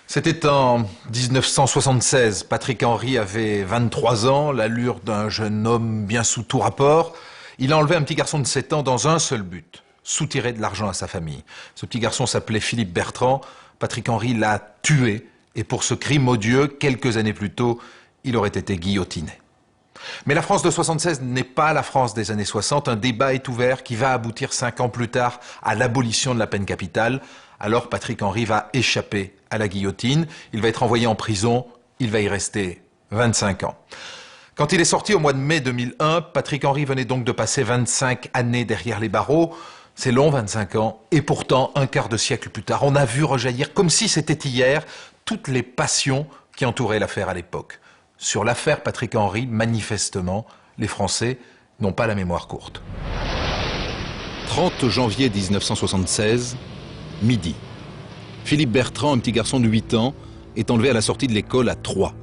C'était en 1976. Patrick Henry avait 23 ans, l'allure d'un jeune homme bien sous tout rapport. Il a enlevé un petit garçon de 7 ans dans un seul but, soutirer de l'argent à sa famille. Ce petit garçon s'appelait Philippe Bertrand. Patrick Henry l'a tué et pour ce crime odieux, quelques années plus tôt, il aurait été guillotiné. Mais la France de 76 n'est pas la France des années 60. Un débat est ouvert qui va aboutir 5 ans plus tard à l'abolition de la peine capitale. Alors Patrick Henry va échapper à la guillotine. Il va être envoyé en prison. Il va y rester 25 ans. Quand il est sorti au mois de mai 2001, Patrick Henry venait donc de passer 25 années derrière les barreaux. C'est long, 25 ans. Et pourtant, un quart de siècle plus tard, on a vu rejaillir, comme si c'était hier, toutes les passions qui entouraient l'affaire à l'époque. Sur l'affaire Patrick Henry, manifestement, les Français n'ont pas la mémoire courte. 30 janvier 1976, midi. Philippe Bertrand, un petit garçon de 8 ans, est enlevé à la sortie de l'école à Troyes.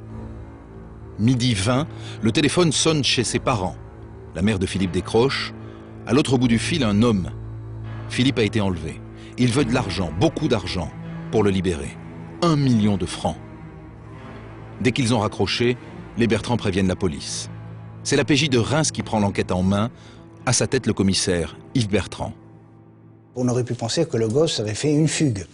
Midi 20, le téléphone sonne chez ses parents. La mère de Philippe décroche. À l'autre bout du fil, un homme. Philippe a été enlevé. Il veut de l'argent, beaucoup d'argent, pour le libérer. 1 million de francs. Dès qu'ils ont raccroché, les Bertrand préviennent la police. C'est la PJ de Reims qui prend l'enquête en main. À sa tête, le commissaire Yves Bertrand. On aurait pu penser que le gosse avait fait une fugue.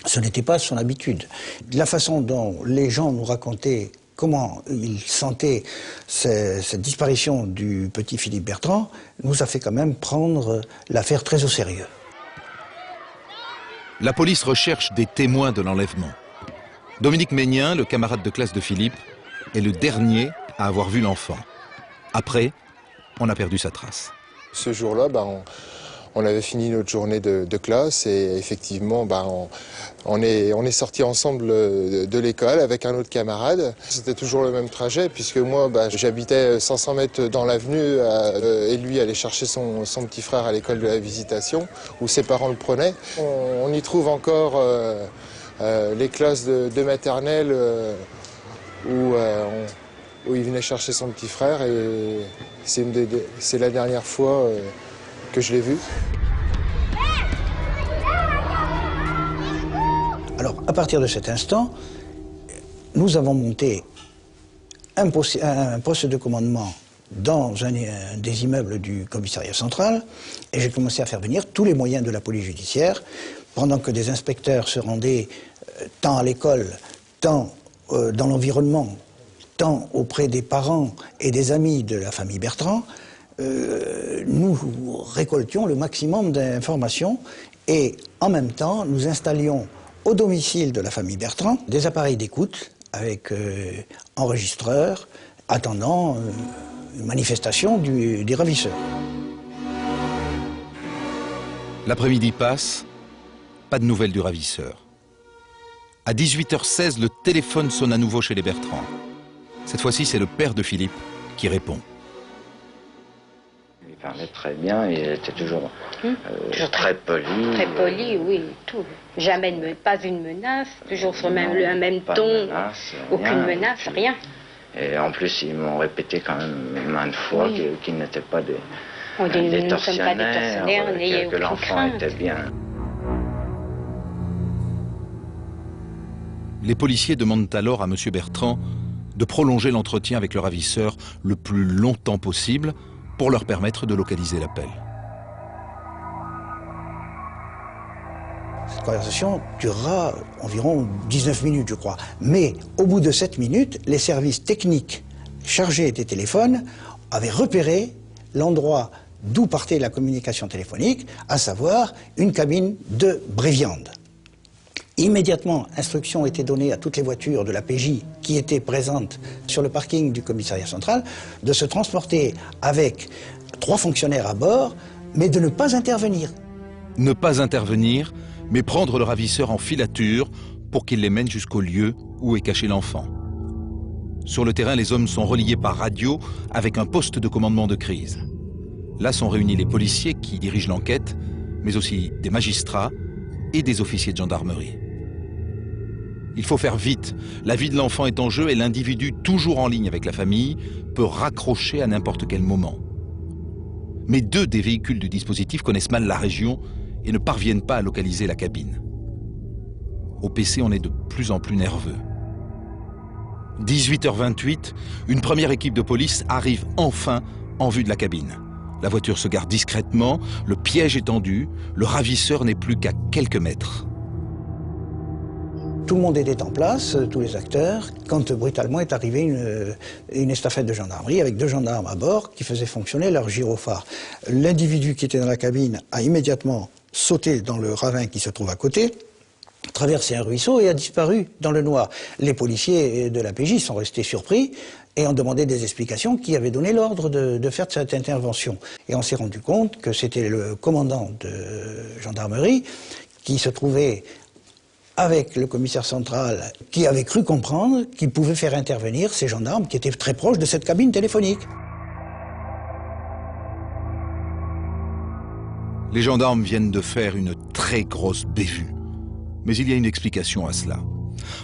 Ce n'était pas son habitude. La façon dont les gens nous racontaient comment ils sentaient cette disparition du petit Philippe Bertrand nous a fait quand même prendre l'affaire très au sérieux. La police recherche des témoins de l'enlèvement. Dominique Ménien, le camarade de classe de Philippe, est le dernier à avoir vu l'enfant. Après, on a perdu sa trace. Ce jour-là, on avait fini notre journée de classe et effectivement, on est sortis ensemble de l'école avec un autre camarade. C'était toujours le même trajet puisque moi, j'habitais 500 mètres dans l'avenue et lui allait chercher son petit frère à l'école de la Visitation où ses parents le prenaient. On y trouve encore les classes de maternelle où il venait chercher son petit frère et c'est la dernière fois que je l'ai vu. Alors, à partir de cet instant, nous avons monté un poste de commandement dans un des immeubles du commissariat central et j'ai commencé à faire venir tous les moyens de la police judiciaire pendant que des inspecteurs se rendaient tant à l'école, tant dans l'environnement, tant auprès des parents et des amis de la famille Bertrand. Nous récoltions le maximum d'informations et en même temps nous installions au domicile de la famille Bertrand des appareils d'écoute avec enregistreurs attendant une manifestation des ravisseurs. L'après-midi passe, pas de nouvelles du ravisseur. À 18h16, le téléphone sonne à nouveau chez les Bertrand. Cette fois-ci, c'est le père de Philippe qui répond. Il parlait très bien, il était toujours très poli. Très poli, oui, tout. Jamais pas une menace, toujours sur le même ton, aucune menace, rien. Et en plus, ils m'ont répété quand même maintes fois qu'ils n'étaient pas des tortionnaires, que l'enfant était bien. Les policiers demandent alors à M. Bertrand de prolonger l'entretien avec le ravisseur le plus longtemps possible pour leur permettre de localiser l'appel. Cette conversation durera environ 19 minutes, je crois. Mais au bout de 7 minutes, les services techniques chargés des téléphones avaient repéré l'endroit d'où partait la communication téléphonique, à savoir une cabine de Bréviande. Immédiatement, instruction a été donnée à toutes les voitures de la PJ qui étaient présentes sur le parking du commissariat central de se transporter avec 3 fonctionnaires à bord, mais de ne pas intervenir. Ne pas intervenir, mais prendre le ravisseur en filature pour qu'il les mène jusqu'au lieu où est caché l'enfant. Sur le terrain, les hommes sont reliés par radio avec un poste de commandement de crise. Là sont réunis les policiers qui dirigent l'enquête, mais aussi des magistrats et des officiers de gendarmerie. Il faut faire vite. La vie de l'enfant est en jeu et l'individu, toujours en ligne avec la famille, peut raccrocher à n'importe quel moment. Mais 2 des véhicules du dispositif connaissent mal la région et ne parviennent pas à localiser la cabine. Au PC, on est de plus en plus nerveux. 18h28, une première équipe de police arrive enfin en vue de la cabine. La voiture se gare discrètement, le piège est tendu, le ravisseur n'est plus qu'à quelques mètres. Tout le monde était en place, tous les acteurs, quand brutalement est arrivée une estafette de gendarmerie avec 2 gendarmes à bord qui faisaient fonctionner leur gyrophare. L'individu qui était dans la cabine a immédiatement sauté dans le ravin qui se trouve à côté, traversé un ruisseau et a disparu dans le noir. Les policiers de la PJ sont restés surpris et ont demandé des explications qui avaient donné l'ordre de faire cette intervention. Et on s'est rendu compte que c'était le commandant de gendarmerie qui se trouvait avec le commissaire central, qui avait cru comprendre qu'il pouvait faire intervenir ces gendarmes qui étaient très proches de cette cabine téléphonique. Les gendarmes viennent de faire une très grosse bévue. Mais il y a une explication à cela.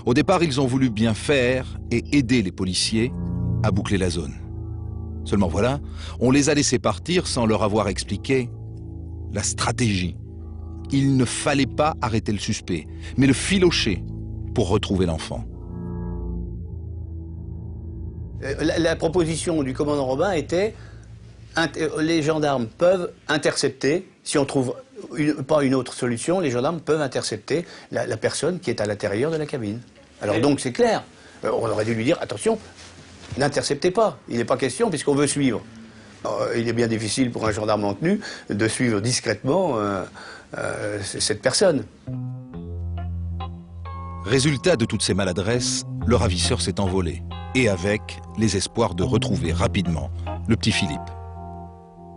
Au départ, ils ont voulu bien faire et aider les policiers à boucler la zone. Seulement voilà, on les a laissés partir sans leur avoir expliqué la stratégie. Il ne fallait pas arrêter le suspect, mais le filocher pour retrouver l'enfant. La proposition du commandant Robin était les gendarmes peuvent intercepter, si on trouve pas une autre solution, les gendarmes peuvent intercepter la personne qui est à l'intérieur de la cabine. Alors donc c'est clair, on aurait dû lui dire attention, n'interceptez pas, il n'est pas question puisqu'on veut suivre. Il est bien difficile pour un gendarme en tenue de suivre discrètement cette personne. Résultat de toutes ces maladresses, le ravisseur s'est envolé. Et avec les espoirs de retrouver rapidement le petit Philippe.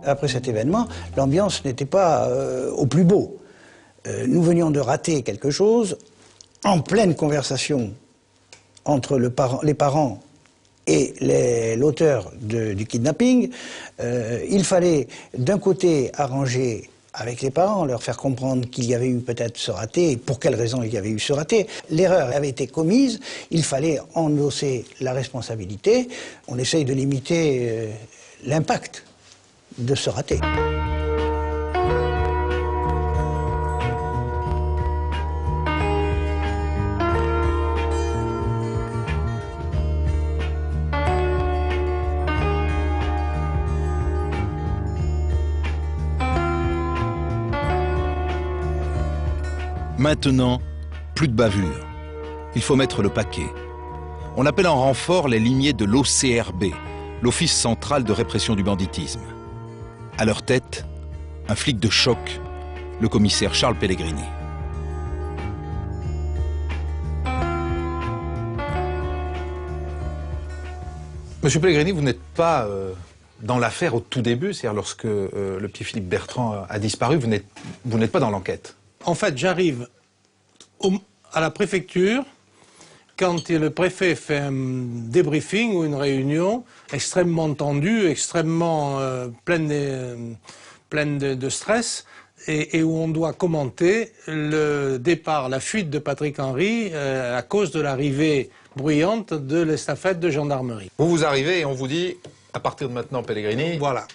Après cet événement, l'ambiance n'était pas au plus beau. Nous venions de rater quelque chose en pleine conversation entre les parents et l'auteur du kidnapping. Il fallait d'un côté arranger avec les parents, leur faire comprendre qu'il y avait eu peut-être ce raté, et pour quelles raisons il y avait eu ce raté. L'erreur avait été commise, il fallait endosser la responsabilité. On essaye de limiter l'impact de ce raté. Maintenant, plus de bavure. Il faut mettre le paquet. On appelle en renfort les limiers de l'OCRB, l'Office central de répression du banditisme. À leur tête, un flic de choc, le commissaire Charles Pellegrini. Monsieur Pellegrini, vous n'êtes pas dans l'affaire au tout début, c'est-à-dire lorsque le petit Philippe Bertrand a disparu, vous n'êtes pas dans l'enquête. En fait, j'arrive à la préfecture quand le préfet fait un débriefing ou une réunion extrêmement tendue, extrêmement pleine de stress, et où on doit commenter le départ, la fuite de Patrick Henry à cause de l'arrivée bruyante de l'estafette de gendarmerie. Vous arrivez et on vous dit, à partir de maintenant, Pellegrini, voilà.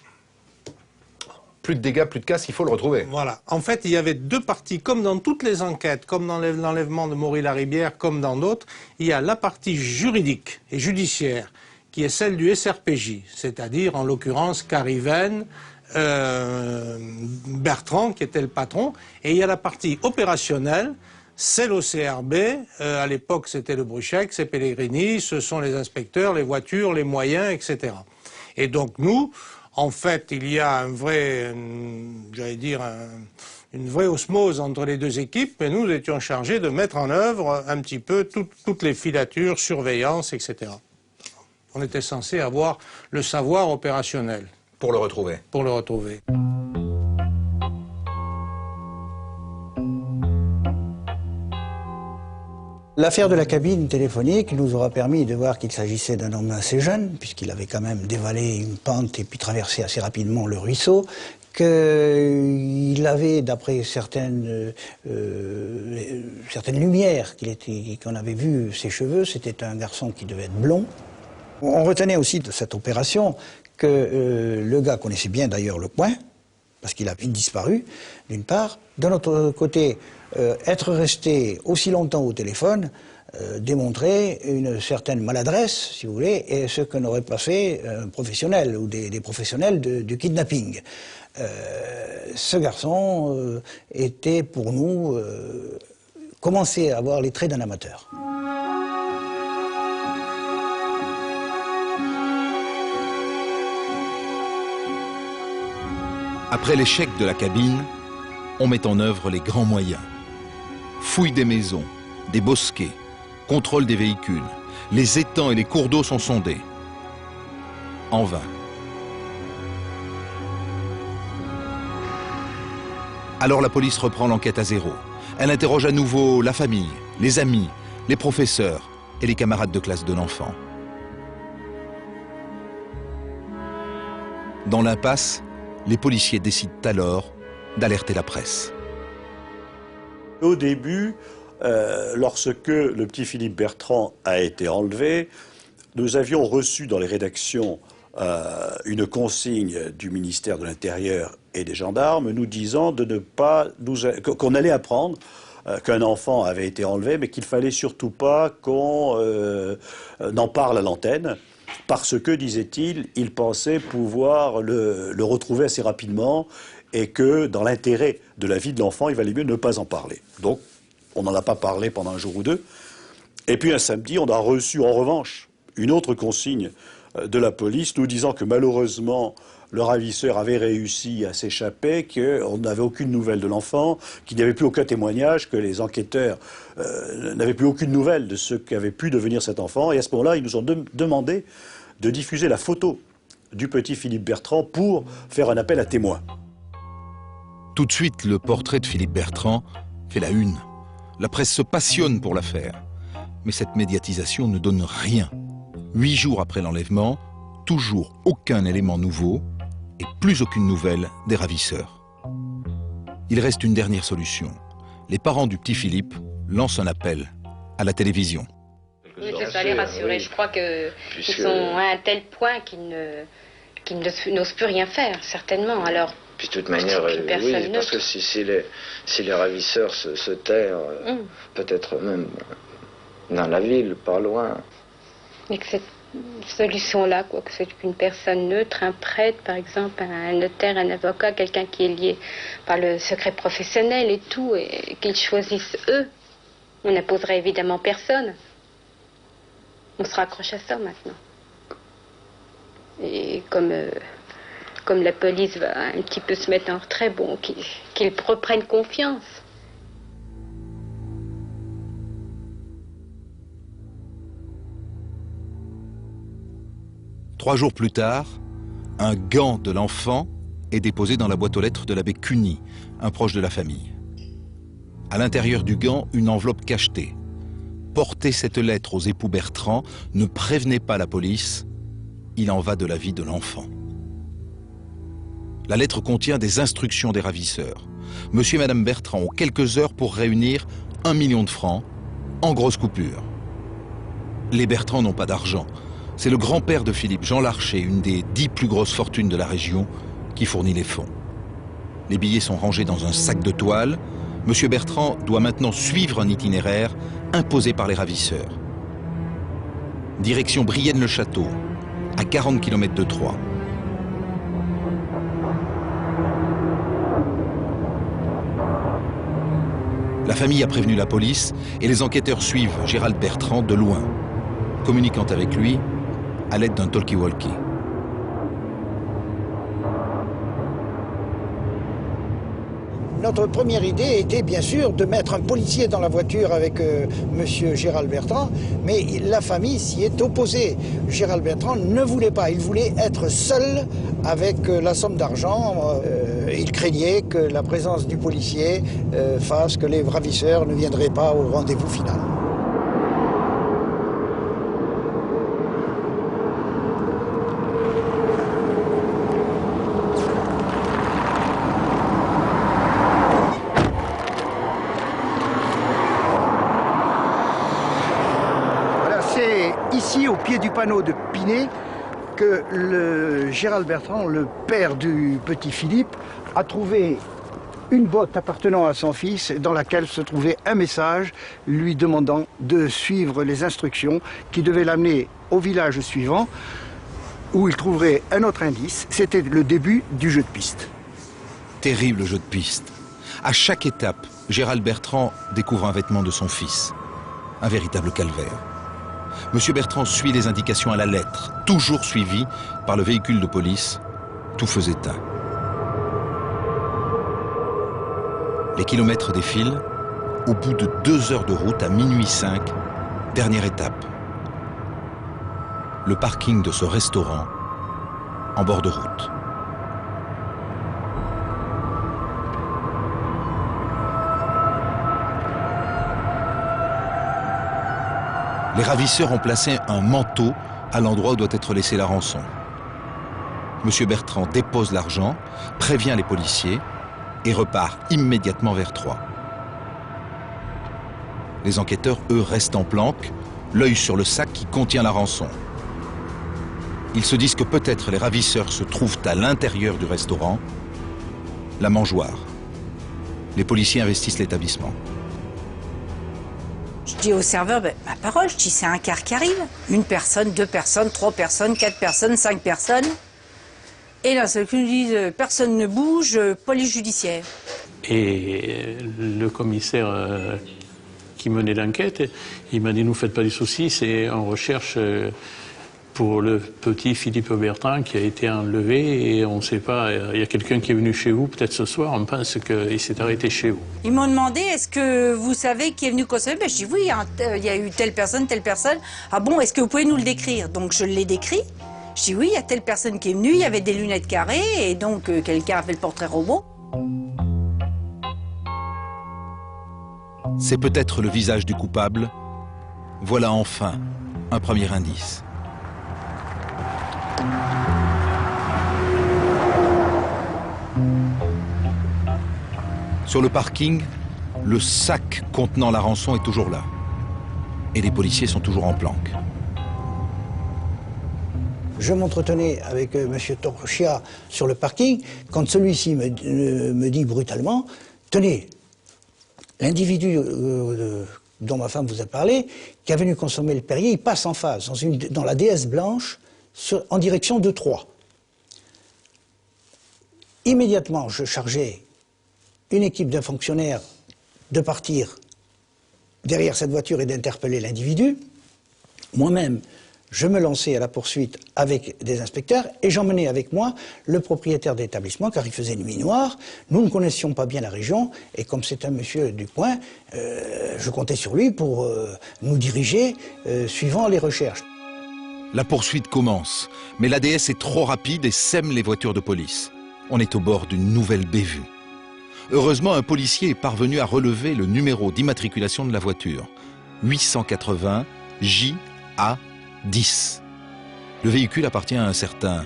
Plus de dégâts, plus de casse, il faut le retrouver. Voilà. En fait, il y avait 2 parties, comme dans toutes les enquêtes, comme dans l'enlèvement de Maury-Laribière, comme dans d'autres, il y a la partie juridique et judiciaire, qui est celle du SRPJ, c'est-à-dire, en l'occurrence, Cariven, Bertrand, qui était le patron, et il y a la partie opérationnelle, c'est l'OCRB, à l'époque c'était le Bruchec, c'est Pellegrini, ce sont les inspecteurs, les voitures, les moyens, etc. Et donc nous, En fait, il y a j'allais dire, une vraie osmose entre les deux équipes, et nous étions chargés de mettre en œuvre un petit peu toutes les filatures, surveillance, etc. On était censé avoir le savoir opérationnel. Pour le retrouver. Pour le retrouver. L'affaire de la cabine téléphonique nous aura permis de voir qu'il s'agissait d'un homme assez jeune, puisqu'il avait quand même dévalé une pente et puis traversé assez rapidement le ruisseau, qu'il avait, d'après certaines lumières qu'on avait vues, ses cheveux, c'était un garçon qui devait être blond. On retenait aussi de cette opération que le gars connaissait bien d'ailleurs le coin, parce qu'il a vite disparu, d'une part. D'un autre côté, être resté aussi longtemps au téléphone démontrait une certaine maladresse, si vous voulez, et ce que n'aurait pas fait un professionnel ou des professionnels du kidnapping. Ce garçon était pour nous, commençait à avoir les traits d'un amateur. Après l'échec de la cabine, on met en œuvre les grands moyens. Fouille des maisons, des bosquets, contrôle des véhicules. Les étangs et les cours d'eau sont sondés. En vain. Alors la police reprend l'enquête à zéro. Elle interroge à nouveau la famille, les amis, les professeurs et les camarades de classe de l'enfant. Dans l'impasse, les policiers décident alors d'alerter la presse. Au début, lorsque le petit Philippe Bertrand a été enlevé, nous avions reçu dans les rédactions une consigne du ministère de l'Intérieur et des gendarmes nous disant de ne pas qu'on allait apprendre qu'un enfant avait été enlevé, mais qu'il fallait surtout pas qu'on en parle à l'antenne. Parce que, disait-il, il pensait pouvoir le retrouver assez rapidement et que, dans l'intérêt de la vie de l'enfant, il valait mieux ne pas en parler. Donc, on n'en a pas parlé pendant un jour ou deux. Et puis, un samedi, on a reçu, en revanche, une autre consigne de la police nous disant que, malheureusement, le ravisseur avait réussi à s'échapper, qu'on n'avait aucune nouvelle de l'enfant, qu'il n'y avait plus aucun témoignage, que les enquêteurs n'avaient plus aucune nouvelle de ce qu'avait pu devenir cet enfant. Et à ce moment-là, ils nous ont demandé de diffuser la photo du petit Philippe Bertrand pour faire un appel à témoins. Tout de suite, le portrait de Philippe Bertrand fait la une. La presse se passionne pour l'affaire. Mais cette médiatisation ne donne rien. 8 jours après l'enlèvement, toujours aucun élément nouveau et plus aucune nouvelle des ravisseurs. Il reste une dernière solution. Les parents du petit Philippe lancent un appel à la télévision. Oui, c'est ça, les rassurer. Oui. Je crois qu'ils sont à un tel point qu'ils n'osent plus rien faire, certainement. Alors, puis de toute manière, oui, parce que si les ravisseurs se terrent, peut-être même dans la ville, pas loin. Et que cette solution-là, quoi, que c'est une personne neutre, un prêtre, par exemple, un notaire, un avocat, quelqu'un qui est lié par le secret professionnel et tout, et qu'ils choisissent eux. On n'imposerait évidemment personne. On se raccroche à ça maintenant. Et comme la police va un petit peu se mettre en retrait, bon, qu'ils reprennent confiance. Trois jours plus tard, un gant de l'enfant est déposé dans la boîte aux lettres de l'abbé Cuny, un proche de la famille. À l'intérieur du gant, une enveloppe cachetée. Porter cette lettre aux époux Bertrand, ne prévenez pas la police, il en va de la vie de l'enfant. La lettre contient des instructions des ravisseurs. Monsieur et Madame Bertrand ont quelques heures pour réunir 1 million de francs en grosses coupures. Les Bertrand n'ont pas d'argent. C'est le grand-père de Philippe, Jean Larcher, une des 10 plus grosses fortunes de la région, qui fournit les fonds. Les billets sont rangés dans un sac de toile. Monsieur Bertrand doit maintenant suivre un itinéraire imposé par les ravisseurs. Direction Brienne-le-Château, à 40 km de Troyes. La famille a prévenu la police et les enquêteurs suivent Gérald Bertrand de loin, communiquant avec lui à l'aide d'un talkie-walkie. Notre première idée était bien sûr de mettre un policier dans la voiture avec monsieur Gérald Bertrand, mais la famille s'y est opposée. Gérald Bertrand ne voulait pas, il voulait être seul avec la somme d'argent. Il craignait que la présence du policier fasse que les ravisseurs ne viendraient pas au rendez-vous final. Ici, au pied du panneau de Pinet, que le Gérald Bertrand, le père du petit Philippe, a trouvé une botte appartenant à son fils dans laquelle se trouvait un message lui demandant de suivre les instructions qui devaient l'amener au village suivant où il trouverait un autre indice. C'était le début du jeu de piste. Terrible jeu de piste. À chaque étape, Gérald Bertrand découvre un vêtement de son fils. Un véritable calvaire. Monsieur Bertrand suit les indications à la lettre, toujours suivi par le véhicule de police. Tout faisait état. Les kilomètres défilent. Au bout de 2 heures de route, à minuit 5, dernière étape. Le parking de ce restaurant en bord de route. Les ravisseurs ont placé un manteau à l'endroit où doit être laissée la rançon. Monsieur Bertrand dépose l'argent, prévient les policiers et repart immédiatement vers Troyes. Les enquêteurs, eux, restent en planque, l'œil sur le sac qui contient la rançon. Ils se disent que peut-être les ravisseurs se trouvent à l'intérieur du restaurant, la mangeoire. Les policiers investissent l'établissement. Je dis au serveur, ben, ma parole, je dis c'est un quart qui arrive. 1 personne, 2 personnes, 3 personnes, 4 personnes, 5 personnes. Et là, c'est qu'ils disent, personne ne bouge, police judiciaire. Et le commissaire qui menait l'enquête, il m'a dit, nous faites pas des soucis, c'est en recherche pour le petit Philippe Bertrand qui a été enlevé et on ne sait pas, il y a quelqu'un qui est venu chez vous, peut-être ce soir, on pense qu'il s'est arrêté chez vous. Ils m'ont demandé, est-ce que vous savez qui est venu consommer? Ben, je dis oui, il y a eu telle personne, telle personne. Ah bon, est-ce que vous pouvez nous le décrire? Donc je l'ai décrit. Je dis oui, il y a telle personne qui est venue, il y avait des lunettes carrées et donc quelqu'un a fait le portrait robot. C'est peut-être le visage du coupable. Voilà enfin un premier indice. Sur le parking, le sac contenant la rançon est toujours là. Et les policiers sont toujours en planque. Je m'entretenais avec M. Torchia sur le parking quand celui-ci me dit brutalement « Tenez, l'individu dont ma femme vous a parlé, qui est venu consommer le Perrier, il passe en face, dans la DS blanche, en direction de Troyes. » Immédiatement, je chargeais une équipe de fonctionnaires de partir derrière cette voiture et d'interpeller l'individu. Moi-même, je me lançais à la poursuite avec des inspecteurs et j'emmenais avec moi le propriétaire d'établissement car il faisait nuit noire. Nous ne connaissions pas bien la région et comme c'est un monsieur du coin, je comptais sur lui pour nous diriger suivant les recherches. La poursuite commence, mais l'ADS est trop rapide et sème les voitures de police. On est au bord d'une nouvelle bévue. Heureusement, un policier est parvenu à relever le numéro d'immatriculation de la voiture. 880 JA10. Le véhicule appartient à un certain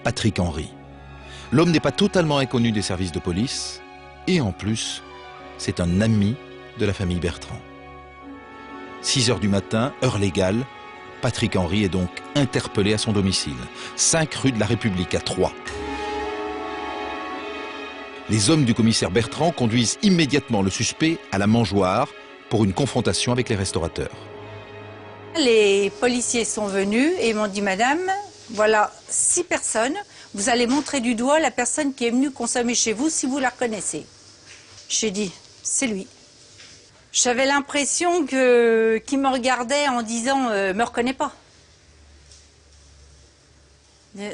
Patrick Henry. L'homme n'est pas totalement inconnu des services de police et en plus, c'est un ami de la famille Bertrand. 6 heures du matin, heure légale, Patrick Henry est donc interpellé à son domicile, 5 rue de la République à Troyes. Les hommes du commissaire Bertrand conduisent immédiatement le suspect à la mangeoire pour une confrontation avec les restaurateurs. Les policiers sont venus et m'ont dit « Madame, voilà 6 personnes, vous allez montrer du doigt la personne qui est venue consommer chez vous si vous la reconnaissez. » J'ai dit « C'est lui ». J'avais l'impression qu'il me regardait en disant « Me reconnais pas ».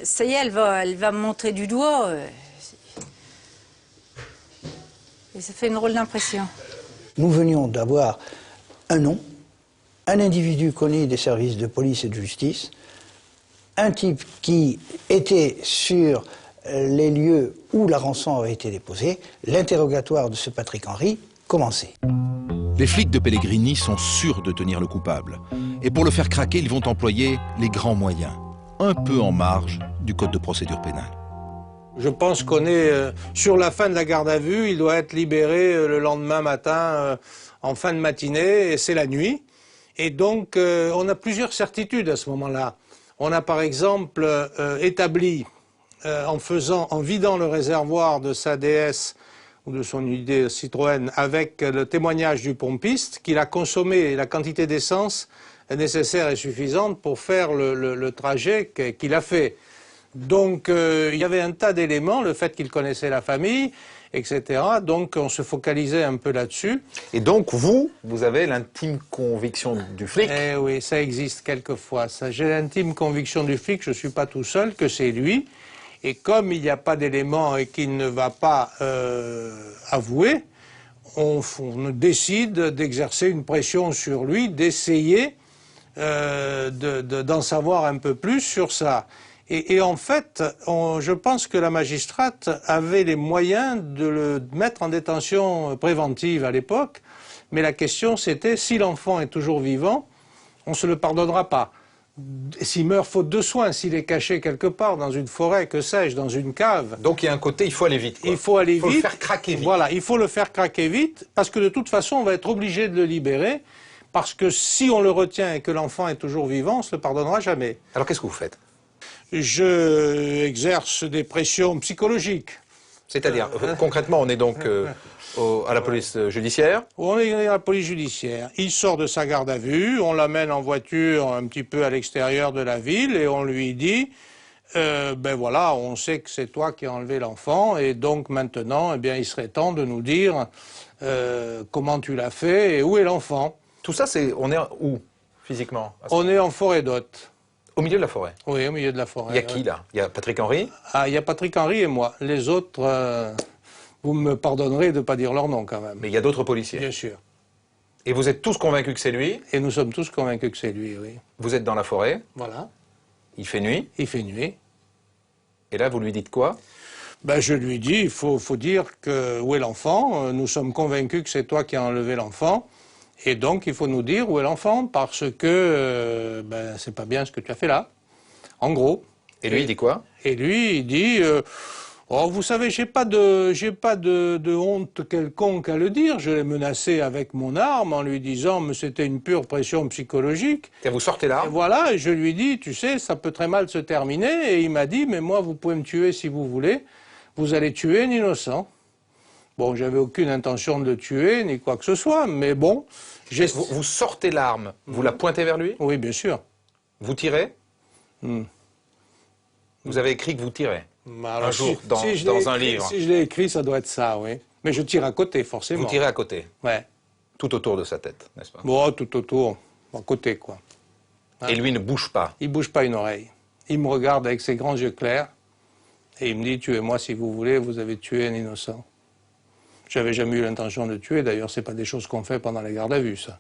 Ça y est, elle va me montrer du doigt. Et ça fait une drôle d'impression. Nous venions d'avoir un nom, un individu connu des services de police et de justice, un type qui était sur les lieux où la rançon avait été déposée. L'interrogatoire de ce Patrick Henry commençait. Les flics de Pellegrini sont sûrs de tenir le coupable. Et pour le faire craquer, ils vont employer les grands moyens, un peu en marge du code de procédure pénale. Je pense qu'on est sur la fin de la garde à vue. Il doit être libéré le lendemain matin, en fin de matinée, et c'est la nuit. Et donc, on a plusieurs certitudes à ce moment-là. On a par exemple établi, en vidant le réservoir de sa DS ou de son idée Citroën avec le témoignage du pompiste, qu'il a consommé la quantité d'essence nécessaire et suffisante pour faire le trajet qu'il a fait. Donc il y avait un tas d'éléments, le fait qu'il connaissait la famille, etc. Donc on se focalisait un peu là-dessus. Et donc vous avez l'intime conviction du flic? Eh oui, ça existe quelquefois. J'ai l'intime conviction du flic, je ne suis pas tout seul, que c'est lui. Et comme il n'y a pas d'éléments et qu'il ne va pas avouer, on décide d'exercer une pression sur lui, d'essayer d'en savoir un peu plus sur ça. Et en fait, je pense que la magistrate avait les moyens de le mettre en détention préventive à l'époque, mais la question c'était, si l'enfant est toujours vivant, on ne se le pardonnera pas. S'il meurt faute de soins, s'il est caché quelque part, dans une forêt, que sais-je, dans une cave. Donc il y a un côté, il faut aller vite, quoi. Il faut aller vite. Il faut le faire craquer vite. Voilà, il faut le faire craquer vite, parce que de toute façon, on va être obligé de le libérer, parce que si on le retient et que l'enfant est toujours vivant, on ne se le pardonnera jamais. Alors qu'est-ce que vous faites? Je exerce des pressions psychologiques. C'est-à-dire, concrètement, on est donc à la police judiciaire? On est à la police judiciaire. Il sort de sa garde à vue, on l'amène en voiture un petit peu à l'extérieur de la ville et on lui dit ben voilà, on sait que c'est toi qui as enlevé l'enfant et donc maintenant, eh bien, il serait temps de nous dire comment tu l'as fait et où est l'enfant. Tout ça, on est où, physiquement? On est en forêt d'Hôte. Au milieu de la forêt? Oui, au milieu de la forêt. Il y a qui, là? Il y a Patrick Henry? Ah, il y a Patrick Henry et moi. Les autres, vous me pardonnerez de ne pas dire leur nom, quand même. Mais il y a d'autres policiers? Bien sûr. Et vous êtes tous convaincus que c'est lui? Et nous sommes tous convaincus que c'est lui, oui. Vous êtes dans la forêt? Voilà. Il fait nuit? Il fait nuit. Et là, vous lui dites quoi? Ben, je lui dis, il faut dire que où est l'enfant? Nous sommes convaincus que c'est toi qui as enlevé l'enfant. Et donc, il faut nous dire où est l'enfant, parce que ben, c'est pas bien ce que tu as fait là. En gros. Et lui, il dit quoi? Et lui, il dit oh, vous savez, j'ai pas de honte quelconque à le dire. Je l'ai menacé avec mon arme en lui disant mais c'était une pure pression psychologique. Et vous sortez l'arme? Voilà, et je lui dis, tu sais, ça peut très mal se terminer. Et il m'a dit, mais moi, vous pouvez me tuer si vous voulez. Vous allez tuer un innocent. Bon, j'avais aucune intention de le tuer, ni quoi que ce soit, mais bon... Vous sortez l'arme, vous la pointez vers lui? Oui, bien sûr. Vous tirez? Vous avez écrit que vous tirez? Alors, un jour, dans un livre. Si je l'ai écrit, ça doit être ça, oui. Mais je tire à côté, forcément. Vous tirez à côté? Ouais. Tout autour de sa tête, n'est-ce pas? Bon, tout autour, à côté, quoi. Hein? Et lui ne bouge pas? Il bouge pas une oreille. Il me regarde avec ses grands yeux clairs, et il me dit, tuez-moi si vous voulez, vous avez tué un innocent. J'avais jamais eu l'intention de tuer, d'ailleurs, c'est pas des choses qu'on fait pendant les gardes à vue, ça.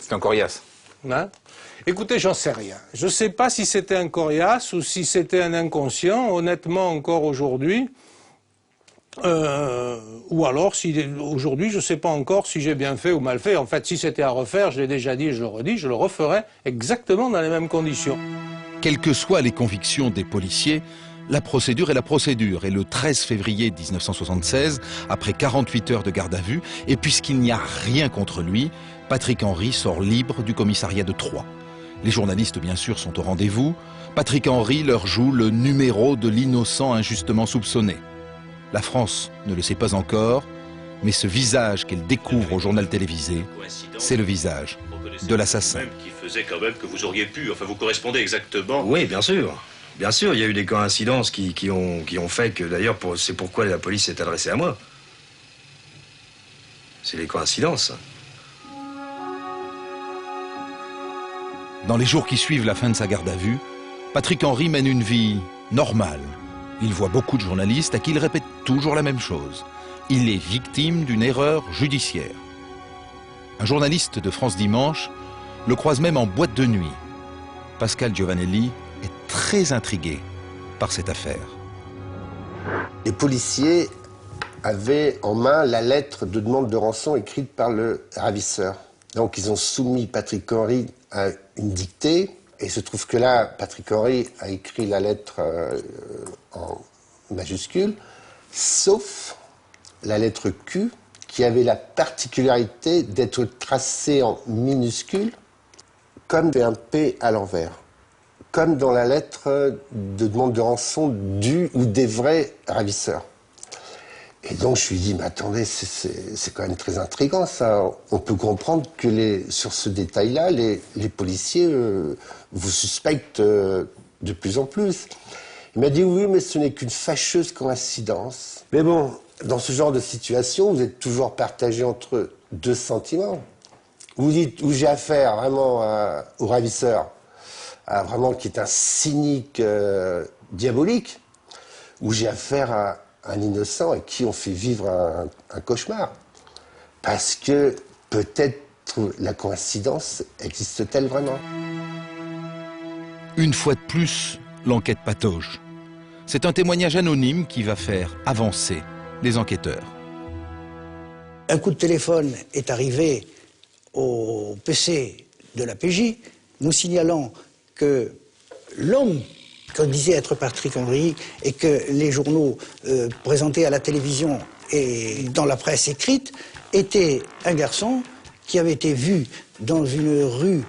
C'est un coriace. Hein? Écoutez, j'en sais rien. Je ne sais pas si c'était un coriace ou si c'était un inconscient, honnêtement, encore aujourd'hui. Ou alors, aujourd'hui, je ne sais pas encore si j'ai bien fait ou mal fait. En fait, si c'était à refaire, je l'ai déjà dit et je le redis, je le referais exactement dans les mêmes conditions. Quelles que soient les convictions des policiers, la procédure est la procédure. Et le 13 février 1976, après 48 heures de garde à vue, et puisqu'il n'y a rien contre lui, Patrick Henry sort libre du commissariat de Troyes. Les journalistes, bien sûr, sont au rendez-vous. Patrick Henry leur joue le numéro de l'innocent injustement soupçonné. La France ne le sait pas encore, mais ce visage qu'elle découvre au journal télévisé, c'est le visage de l'assassin. Qui faisait quand même que vous auriez pu, enfin vous correspondez exactement. Oui, bien sûr. Bien sûr, il y a eu des coïncidences qui ont fait que, d'ailleurs, c'est pourquoi la police s'est adressée à moi. C'est les coïncidences. Dans les jours qui suivent la fin de sa garde à vue, Patrick Henry mène une vie normale, Il voit beaucoup de journalistes à qui il répète toujours la même chose. Il est victime d'une erreur judiciaire. Un journaliste de France Dimanche le croise même en boîte de nuit. Pascal Giovanelli est très intrigué par cette affaire. Les policiers avaient en main la lettre de demande de rançon écrite par le ravisseur. Donc ils ont soumis Patrick Henry à une dictée. Et il se trouve que là, Patrick Henry a écrit la lettre en majuscule, sauf la lettre Q, qui avait la particularité d'être tracée en minuscule, comme un P à l'envers, comme dans la lettre de demande de rançon du ou des vrais ravisseurs. Et donc je lui dis, mais attendez, c'est quand même très intriguant ça. On peut comprendre que sur ce détail-là, les policiers vous suspectent de plus en plus. Il m'a dit, oui, mais ce n'est qu'une fâcheuse coïncidence. Mais bon, dans ce genre de situation, vous êtes toujours partagé entre deux sentiments. Vous dites, où j'ai affaire vraiment au ravisseur, vraiment qui est un cynique diabolique, où j'ai affaire à un innocent et qui on fait vivre un cauchemar. Parce que peut-être la coïncidence existe-t-elle vraiment? Une fois de plus, l'enquête patauge. C'est un témoignage anonyme qui va faire avancer les enquêteurs. Un coup de téléphone est arrivé au PC de la PJ, nous signalant que l'homme qu'on disait être Patrick Henry et que les journaux présentés à la télévision et dans la presse écrite était un garçon qui avait été vu dans une rue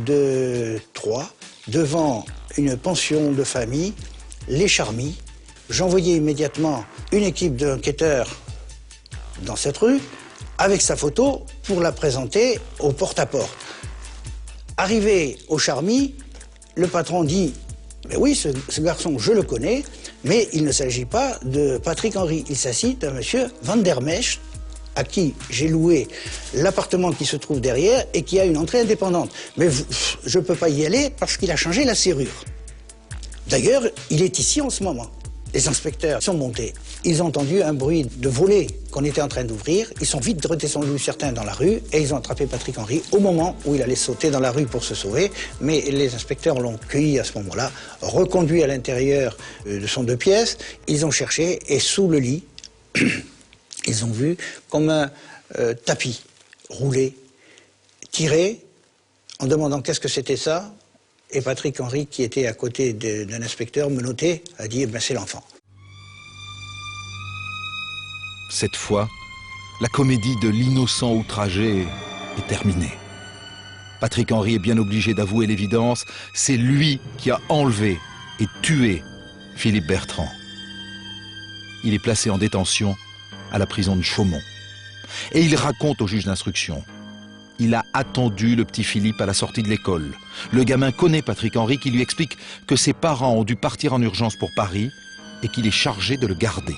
de Troyes devant une pension de famille, les Charmilles. J'envoyais immédiatement une équipe d'enquêteurs dans cette rue avec sa photo pour la présenter au porte-à-porte. Arrivé aux Charmilles, le patron dit « Mais oui, ce garçon, je le connais, mais il ne s'agit pas de Patrick Henry. Il s'agit d'un monsieur Van der Mesch, à qui j'ai loué l'appartement qui se trouve derrière et qui a une entrée indépendante. Mais je ne peux pas y aller parce qu'il a changé la serrure. D'ailleurs, il est ici en ce moment. » Les inspecteurs sont montés. Ils ont entendu un bruit de volet qu'on était en train d'ouvrir. Ils sont vite redescendus certains dans la rue et ils ont attrapé Patrick Henry au moment où il allait sauter dans la rue pour se sauver. Mais les inspecteurs l'ont cueilli à ce moment-là, reconduit à l'intérieur de son 2 pièces. Ils ont cherché et sous le lit, ils ont vu comme un tapis roulé, tiré, en demandant qu'est-ce que c'était ça. Et Patrick Henry, qui était à côté d'un inspecteur menotté, a dit « c'est l'enfant ». Cette fois, la comédie de l'innocent outragé est terminée. Patrick Henry est bien obligé d'avouer l'évidence, c'est lui qui a enlevé et tué Philippe Bertrand. Il est placé en détention à la prison de Chaumont. Et il raconte au juge d'instruction. Il a attendu le petit Philippe à la sortie de l'école. Le gamin connaît Patrick Henry qui lui explique que ses parents ont dû partir en urgence pour Paris et qu'il est chargé de le garder.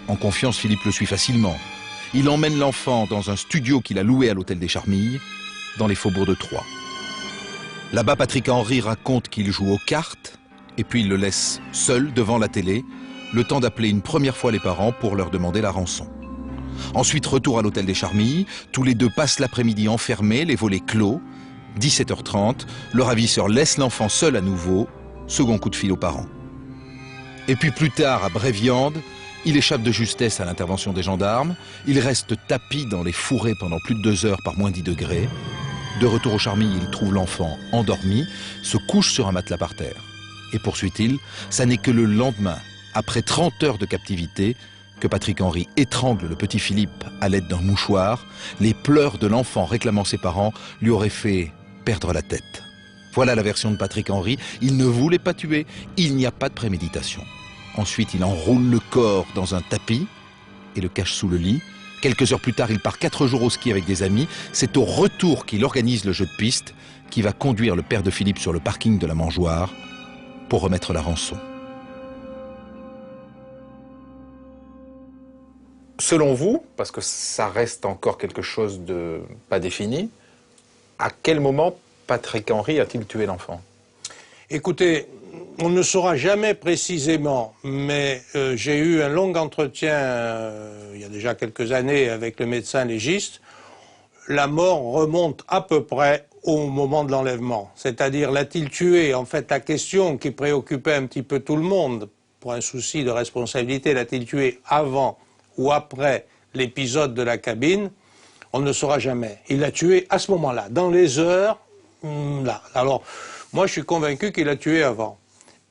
En confiance, Philippe le suit facilement. Il emmène l'enfant dans un studio qu'il a loué à l'hôtel des Charmilles, dans les faubourgs de Troyes. Là-bas, Patrick Henry raconte qu'il joue aux cartes et puis il le laisse seul devant la télé, le temps d'appeler une première fois les parents pour leur demander la rançon. Ensuite, retour à l'hôtel des Charmilles. Tous les deux passent l'après-midi enfermés, les volets clos. 17h30, le ravisseur laisse l'enfant seul à nouveau. Second coup de fil aux parents. Et puis plus tard, à Bréviande, il échappe de justesse à l'intervention des gendarmes. Il reste tapi dans les fourrés pendant plus de 2 heures par moins 10 degrés. De retour aux Charmilles, il trouve l'enfant endormi, se couche sur un matelas par terre. Et poursuit-il, ça n'est que le lendemain, après 30 heures de captivité, que Patrick Henry étrangle le petit Philippe à l'aide d'un mouchoir. Les pleurs de l'enfant réclamant ses parents lui auraient fait perdre la tête. Voilà la version de Patrick Henry. Il ne voulait pas tuer, il n'y a pas de préméditation. Ensuite, il enroule le corps dans un tapis et le cache sous le lit. Quelques heures plus tard, il part 4 jours au ski avec des amis. C'est au retour qu'il organise le jeu de piste qui va conduire le père de Philippe sur le parking de la mangeoire pour remettre la rançon. Selon vous, parce que ça reste encore quelque chose de pas défini, à quel moment Patrick Henry a-t-il tué l'enfant? Écoutez, On ne saura jamais précisément, mais j'ai eu un long entretien il y a déjà quelques années avec le médecin légiste. La mort remonte à peu près au moment de l'enlèvement. C'est-à-dire, l'a-t-il tué? En fait, la question qui préoccupait un petit peu tout le monde, pour un souci de responsabilité, l'a-t-il tué avant ou après l'épisode de la cabine? On ne le saura jamais. Il l'a tué à ce moment-là, dans les heures là. Alors, moi, je suis convaincu qu'il l'a tué avant.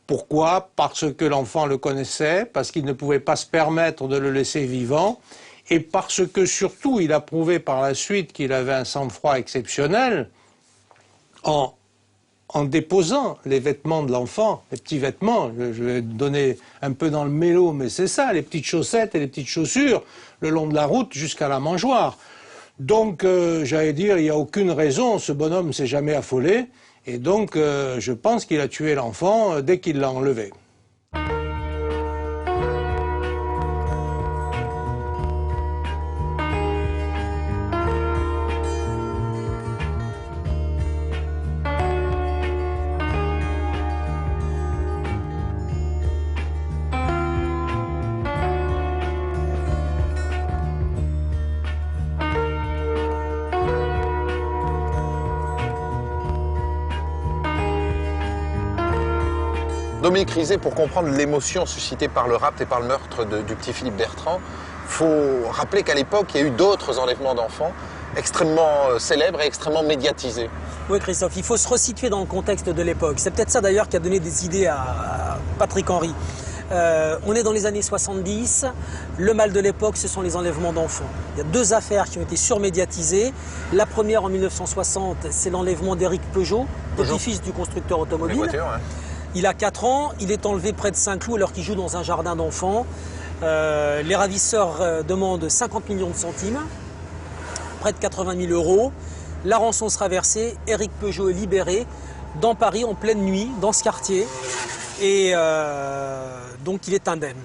Pourquoi? Parce que l'enfant le connaissait, parce qu'il ne pouvait pas se permettre de le laisser vivant, et parce que surtout, il a prouvé par la suite qu'il avait un sang-froid exceptionnel en déposant les vêtements de l'enfant, les petits vêtements, je vais donner un peu dans le mélo, mais c'est ça, les petites chaussettes et les petites chaussures, le long de la route jusqu'à la mangeoire. Donc, j'allais dire, il n'y a aucune raison, ce bonhomme ne s'est jamais affolé, et donc je pense qu'il a tué l'enfant dès qu'il l'a enlevé. Dominique Rizet, pour comprendre l'émotion suscitée par le rapt et par le meurtre du petit Philippe Bertrand, il faut rappeler qu'à l'époque, il y a eu d'autres enlèvements d'enfants extrêmement célèbres et extrêmement médiatisés. Oui, Christophe, il faut se resituer dans le contexte de l'époque. C'est peut-être ça d'ailleurs qui a donné des idées à Patrick Henry. On est dans les années 70, le mal de l'époque, ce sont les enlèvements d'enfants. Il y a deux affaires qui ont été surmédiatisées. La première en 1960, c'est l'enlèvement d'Éric Peugeot, petit-fils du constructeur automobile. Les voitures, ouais. Il a 4 ans, il est enlevé près de Saint-Cloud alors qu'il joue dans un jardin d'enfants. Les ravisseurs demandent 50 millions de centimes, près de 80 000 euros. La rançon sera versée, Éric Peugeot est libéré dans Paris en pleine nuit, dans ce quartier, et donc il est indemne.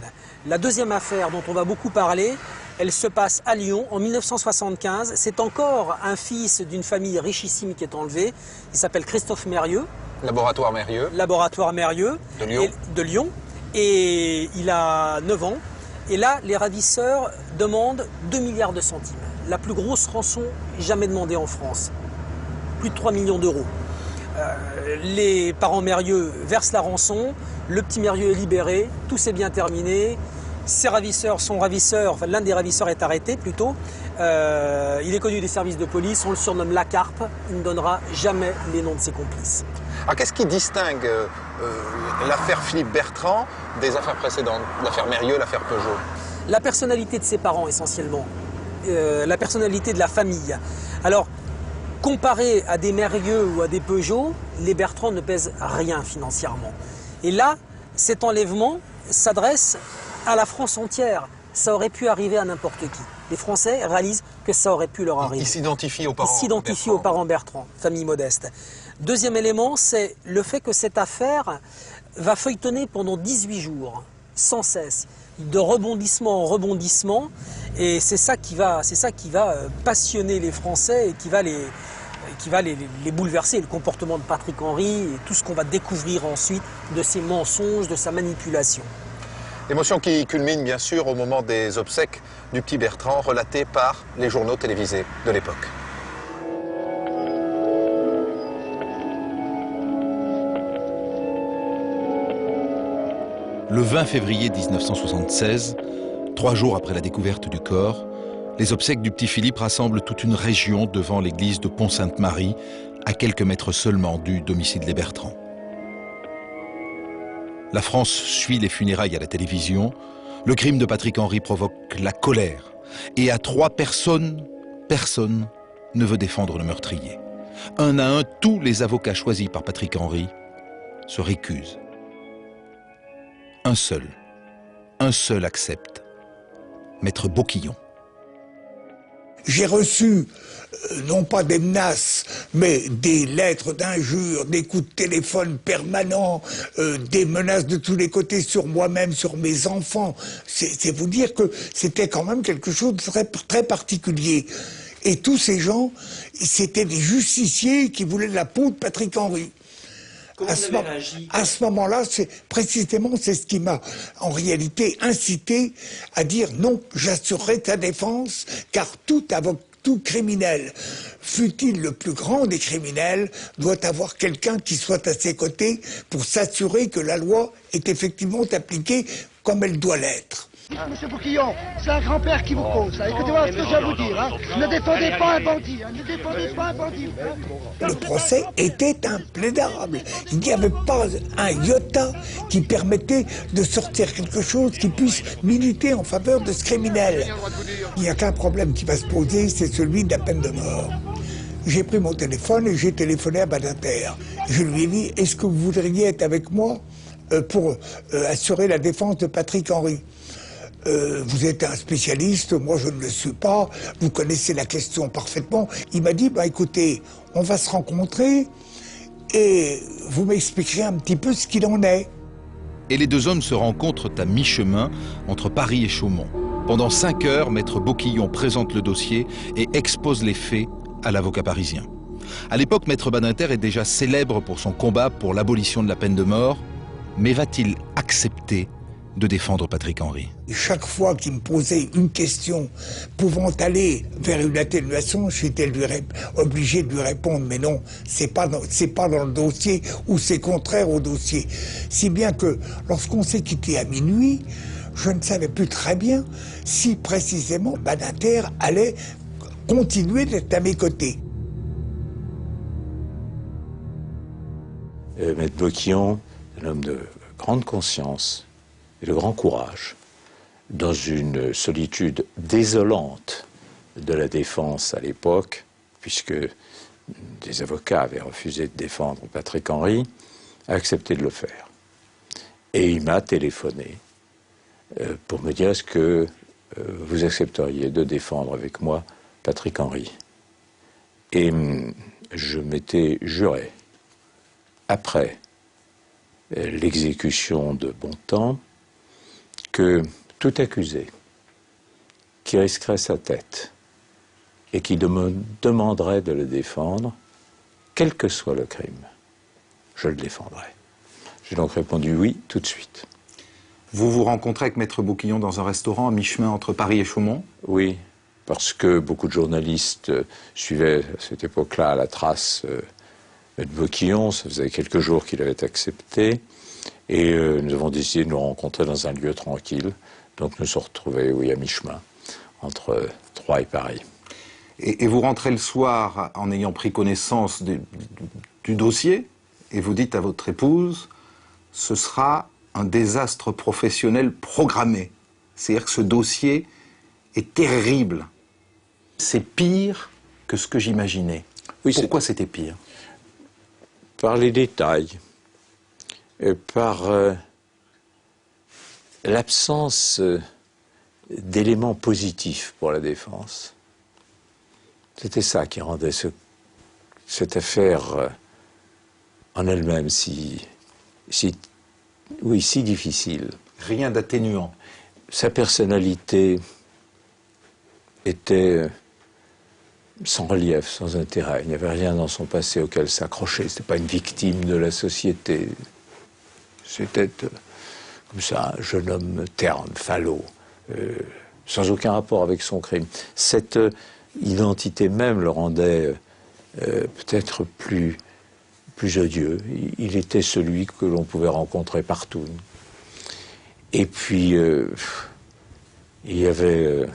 La deuxième affaire dont on va beaucoup parler, elle se passe à Lyon en 1975. C'est encore un fils d'une famille richissime qui est enlevé. Il s'appelle Christophe Mérieux. Laboratoire Mérieux. Laboratoire Mérieux. De Lyon. De Lyon. Et il a 9 ans. Et là, les ravisseurs demandent 2 milliards de centimes. La plus grosse rançon jamais demandée en France. Plus de 3 millions d'euros. Les parents Mérieux versent la rançon. Le petit Mérieux est libéré. Tout s'est bien terminé. Ces ravisseurs sont ravisseurs. Enfin, l'un des ravisseurs est arrêté plutôt. Il est connu des services de police. On le surnomme la Carpe. Il ne donnera jamais les noms de ses complices. Alors qu'est-ce qui distingue l'affaire Philippe Bertrand des affaires précédentes, l'affaire Mérieux, l'affaire Peugeot? La personnalité de ses parents essentiellement, la personnalité de la famille. Alors, comparé à des Mérieux ou à des Peugeot, les Bertrand ne pèsent rien financièrement. Et là, cet enlèvement s'adresse à la France entière. Ça aurait pu arriver à n'importe qui. Les Français réalisent que ça aurait pu leur arriver. Ils s'identifient aux parents Bertrand. Ils s'identifient aux parents Bertrand, famille modeste. Deuxième élément, c'est le fait que cette affaire va feuilletonner pendant 18 jours, sans cesse, de rebondissement en rebondissement, et c'est ça qui va passionner les Français et qui va les bouleverser, le comportement de Patrick Henry et tout ce qu'on va découvrir ensuite de ses mensonges, de sa manipulation. Émotion qui culmine bien sûr au moment des obsèques du petit Bertrand, relatées par les journaux télévisés de l'époque. Le 20 février 1976, 3 jours après la découverte du corps, les obsèques du petit Philippe rassemblent toute une région devant l'église de Pont-Sainte-Marie, à quelques mètres seulement du domicile des Bertrand. La France suit les funérailles à la télévision. Le crime de Patrick Henry provoque la colère. Et à 3 personnes, personne ne veut défendre le meurtrier. Un à un, tous les avocats choisis par Patrick Henry se récusent. Un seul accepte, Maître Boquillon. J'ai reçu, non pas des menaces, mais des lettres d'injures, des coups de téléphone permanents, des menaces de tous les côtés sur moi-même, sur mes enfants. C'est vous dire que c'était quand même quelque chose de très, très particulier. Et tous ces gens, c'était des justiciers qui voulaient de la peau de Patrick Henry. À ce moment-là, c'est ce qui m'a en réalité incité à dire non, j'assurerai ta défense, car tout criminel, fût-il le plus grand des criminels, doit avoir quelqu'un qui soit à ses côtés pour s'assurer que la loi est effectivement appliquée comme elle doit l'être. Monsieur Bouquillon, c'est un grand-père qui vous cause. Écoutez-moi ce que je vais vous dire. Hein. Ne défendez pas un bandit. Hein. Ne défendez pas un bandit. Hein. Le procès était implaidable. Il n'y avait pas un iota qui permettait de sortir quelque chose qui puisse militer en faveur de ce criminel. Il n'y a qu'un problème qui va se poser, c'est celui de la peine de mort. J'ai pris mon téléphone et j'ai téléphoné à Badinter. Je lui ai dit, est-ce que vous voudriez être avec moi pour assurer la défense de Patrick Henry ? Vous êtes un spécialiste, moi je ne le suis pas, vous connaissez la question parfaitement. Il m'a dit, bah écoutez, on va se rencontrer et vous m'expliquerez un petit peu ce qu'il en est. Et les deux hommes se rencontrent à mi-chemin entre Paris et Chaumont. Pendant 5 heures, Maître Bocquillon présente le dossier et expose les faits à l'avocat parisien. À l'époque, Maître Badinter est déjà célèbre pour son combat pour l'abolition de la peine de mort, mais va-t-il accepter de défendre Patrick Henry? Chaque fois qu'il me posait une question pouvant aller vers une atténuation, j'étais obligé de lui répondre, mais non, c'est pas dans le dossier ou c'est contraire au dossier. Si bien que lorsqu'on s'est quitté à minuit, je ne savais plus très bien si précisément Badinter allait continuer d'être à mes côtés. Maître Bocquillon, un homme de grande conscience et de grand courage, dans une solitude désolante de la défense à l'époque, puisque des avocats avaient refusé de défendre Patrick Henry, a accepté de le faire. Et il m'a téléphoné pour me dire, est-ce que vous accepteriez de défendre avec moi Patrick Henry? Et je m'étais juré, après l'exécution de Bontemps, que tout accusé qui risquerait sa tête et qui me demanderait de le défendre, quel que soit le crime, je le défendrai. J'ai donc répondu oui tout de suite. Vous vous rencontrez avec Maître Bocquillon dans un restaurant à mi-chemin entre Paris et Chaumont? Oui, parce que beaucoup de journalistes suivaient à cette époque-là la trace de Bocquillon. Ça faisait quelques jours qu'il avait accepté. Et nous avons décidé de nous rencontrer dans un lieu tranquille. Donc nous sommes retrouvés, oui, à mi-chemin, entre Troyes et Paris. Et vous rentrez le soir en ayant pris connaissance du dossier, et vous dites à votre épouse, ce sera un désastre professionnel programmé. C'est-à-dire que ce dossier est terrible. C'est pire que ce que j'imaginais. Oui, pourquoi c'était pire? Par les détails. Par l'absence d'éléments positifs pour la défense. C'était ça qui rendait cette affaire en elle-même si difficile. Rien d'atténuant. Sa personnalité était sans relief, sans intérêt. Il n'y avait rien dans son passé auquel s'accrocher. Ce n'était pas une victime de la société. C'était comme ça, un jeune homme terne, falot, sans aucun rapport avec son crime. Cette identité même le rendait peut-être plus odieux. Il était celui que l'on pouvait rencontrer partout. Et puis, il y avait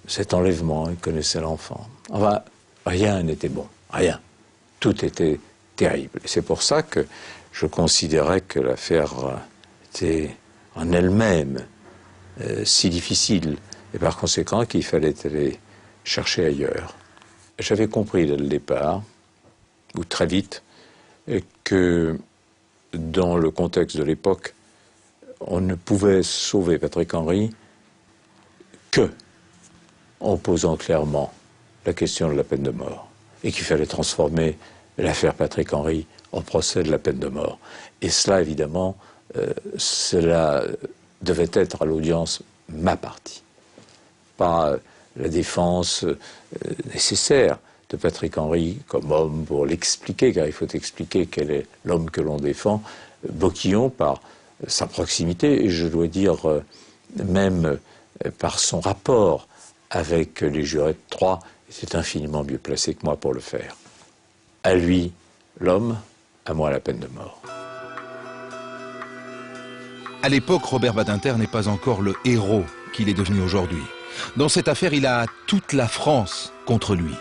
cet enlèvement, il connaissait l'enfant. Enfin, rien n'était bon, rien. Tout était terrible. Et c'est pour ça que je considérais que l'affaire était en elle-même si difficile, et par conséquent qu'il fallait aller chercher ailleurs. J'avais compris dès le départ, ou très vite, que dans le contexte de l'époque, on ne pouvait sauver Patrick Henry que en posant clairement la question de la peine de mort, et qu'il fallait transformer l'affaire Patrick Henry en procès de la peine de mort. Et cela, évidemment, cela devait être à l'audience ma partie. Pas la défense nécessaire, de Patrick Henry comme homme pour l'expliquer, car il faut expliquer quel est l'homme que l'on défend. Boquillon, par sa proximité, et je dois dire même par son rapport avec les jurés de Troyes, c'est infiniment mieux placé que moi pour le faire. À lui, l'homme, à moi la peine de mort. À l'époque, Robert Badinter n'est pas encore le héros qu'il est devenu aujourd'hui. Dans cette affaire, il a toute la France contre lui.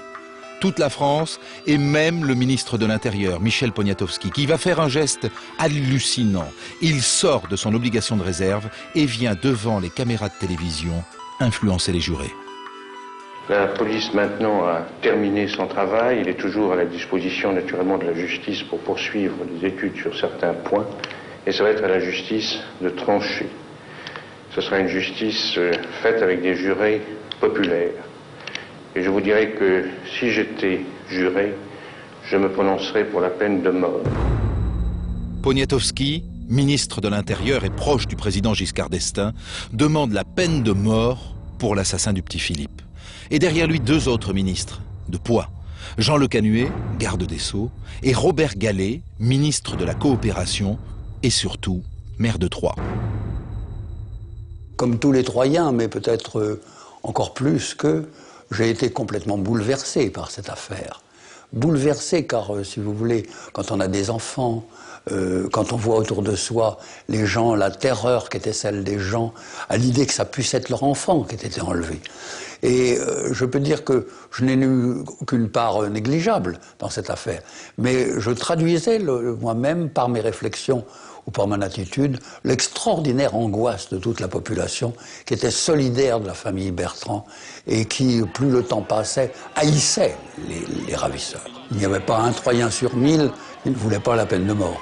Toute la France et même le ministre de l'Intérieur, Michel Poniatowski, qui va faire un geste hallucinant. Il sort de son obligation de réserve et vient devant les caméras de télévision influencer les jurés. La police maintenant a terminé son travail. Il est toujours à la disposition naturellement de la justice pour poursuivre les études sur certains points. Et ça va être à la justice de trancher. Ce sera une justice faite avec des jurés populaires. Et je vous dirais que si j'étais juré, je me prononcerais pour la peine de mort. Poniatowski, ministre de l'Intérieur et proche du président Giscard d'Estaing, demande la peine de mort pour l'assassin du petit Philippe. Et derrière lui, deux autres ministres de poids. Jean Le Canuet, garde des Sceaux, et Robert Gallet, ministre de la Coopération et surtout maire de Troyes. Comme tous les Troyens, mais peut-être encore plus qu'eux, j'ai été complètement bouleversé par cette affaire. Bouleversé car, si vous voulez, quand on a des enfants, quand on voit autour de soi les gens, la terreur qui était celle des gens, à l'idée que ça puisse être leur enfant qui ait été enlevé. Et je peux dire que je n'ai eu qu'une part négligeable dans cette affaire. Mais je traduisais moi-même, par mes réflexions ou par mon attitude, l'extraordinaire angoisse de toute la population qui était solidaire de la famille Bertrand et qui, plus le temps passait, haïssait les ravisseurs. Il n'y avait pas un Troyen sur 1000 qui ne voulait pas la peine de mort.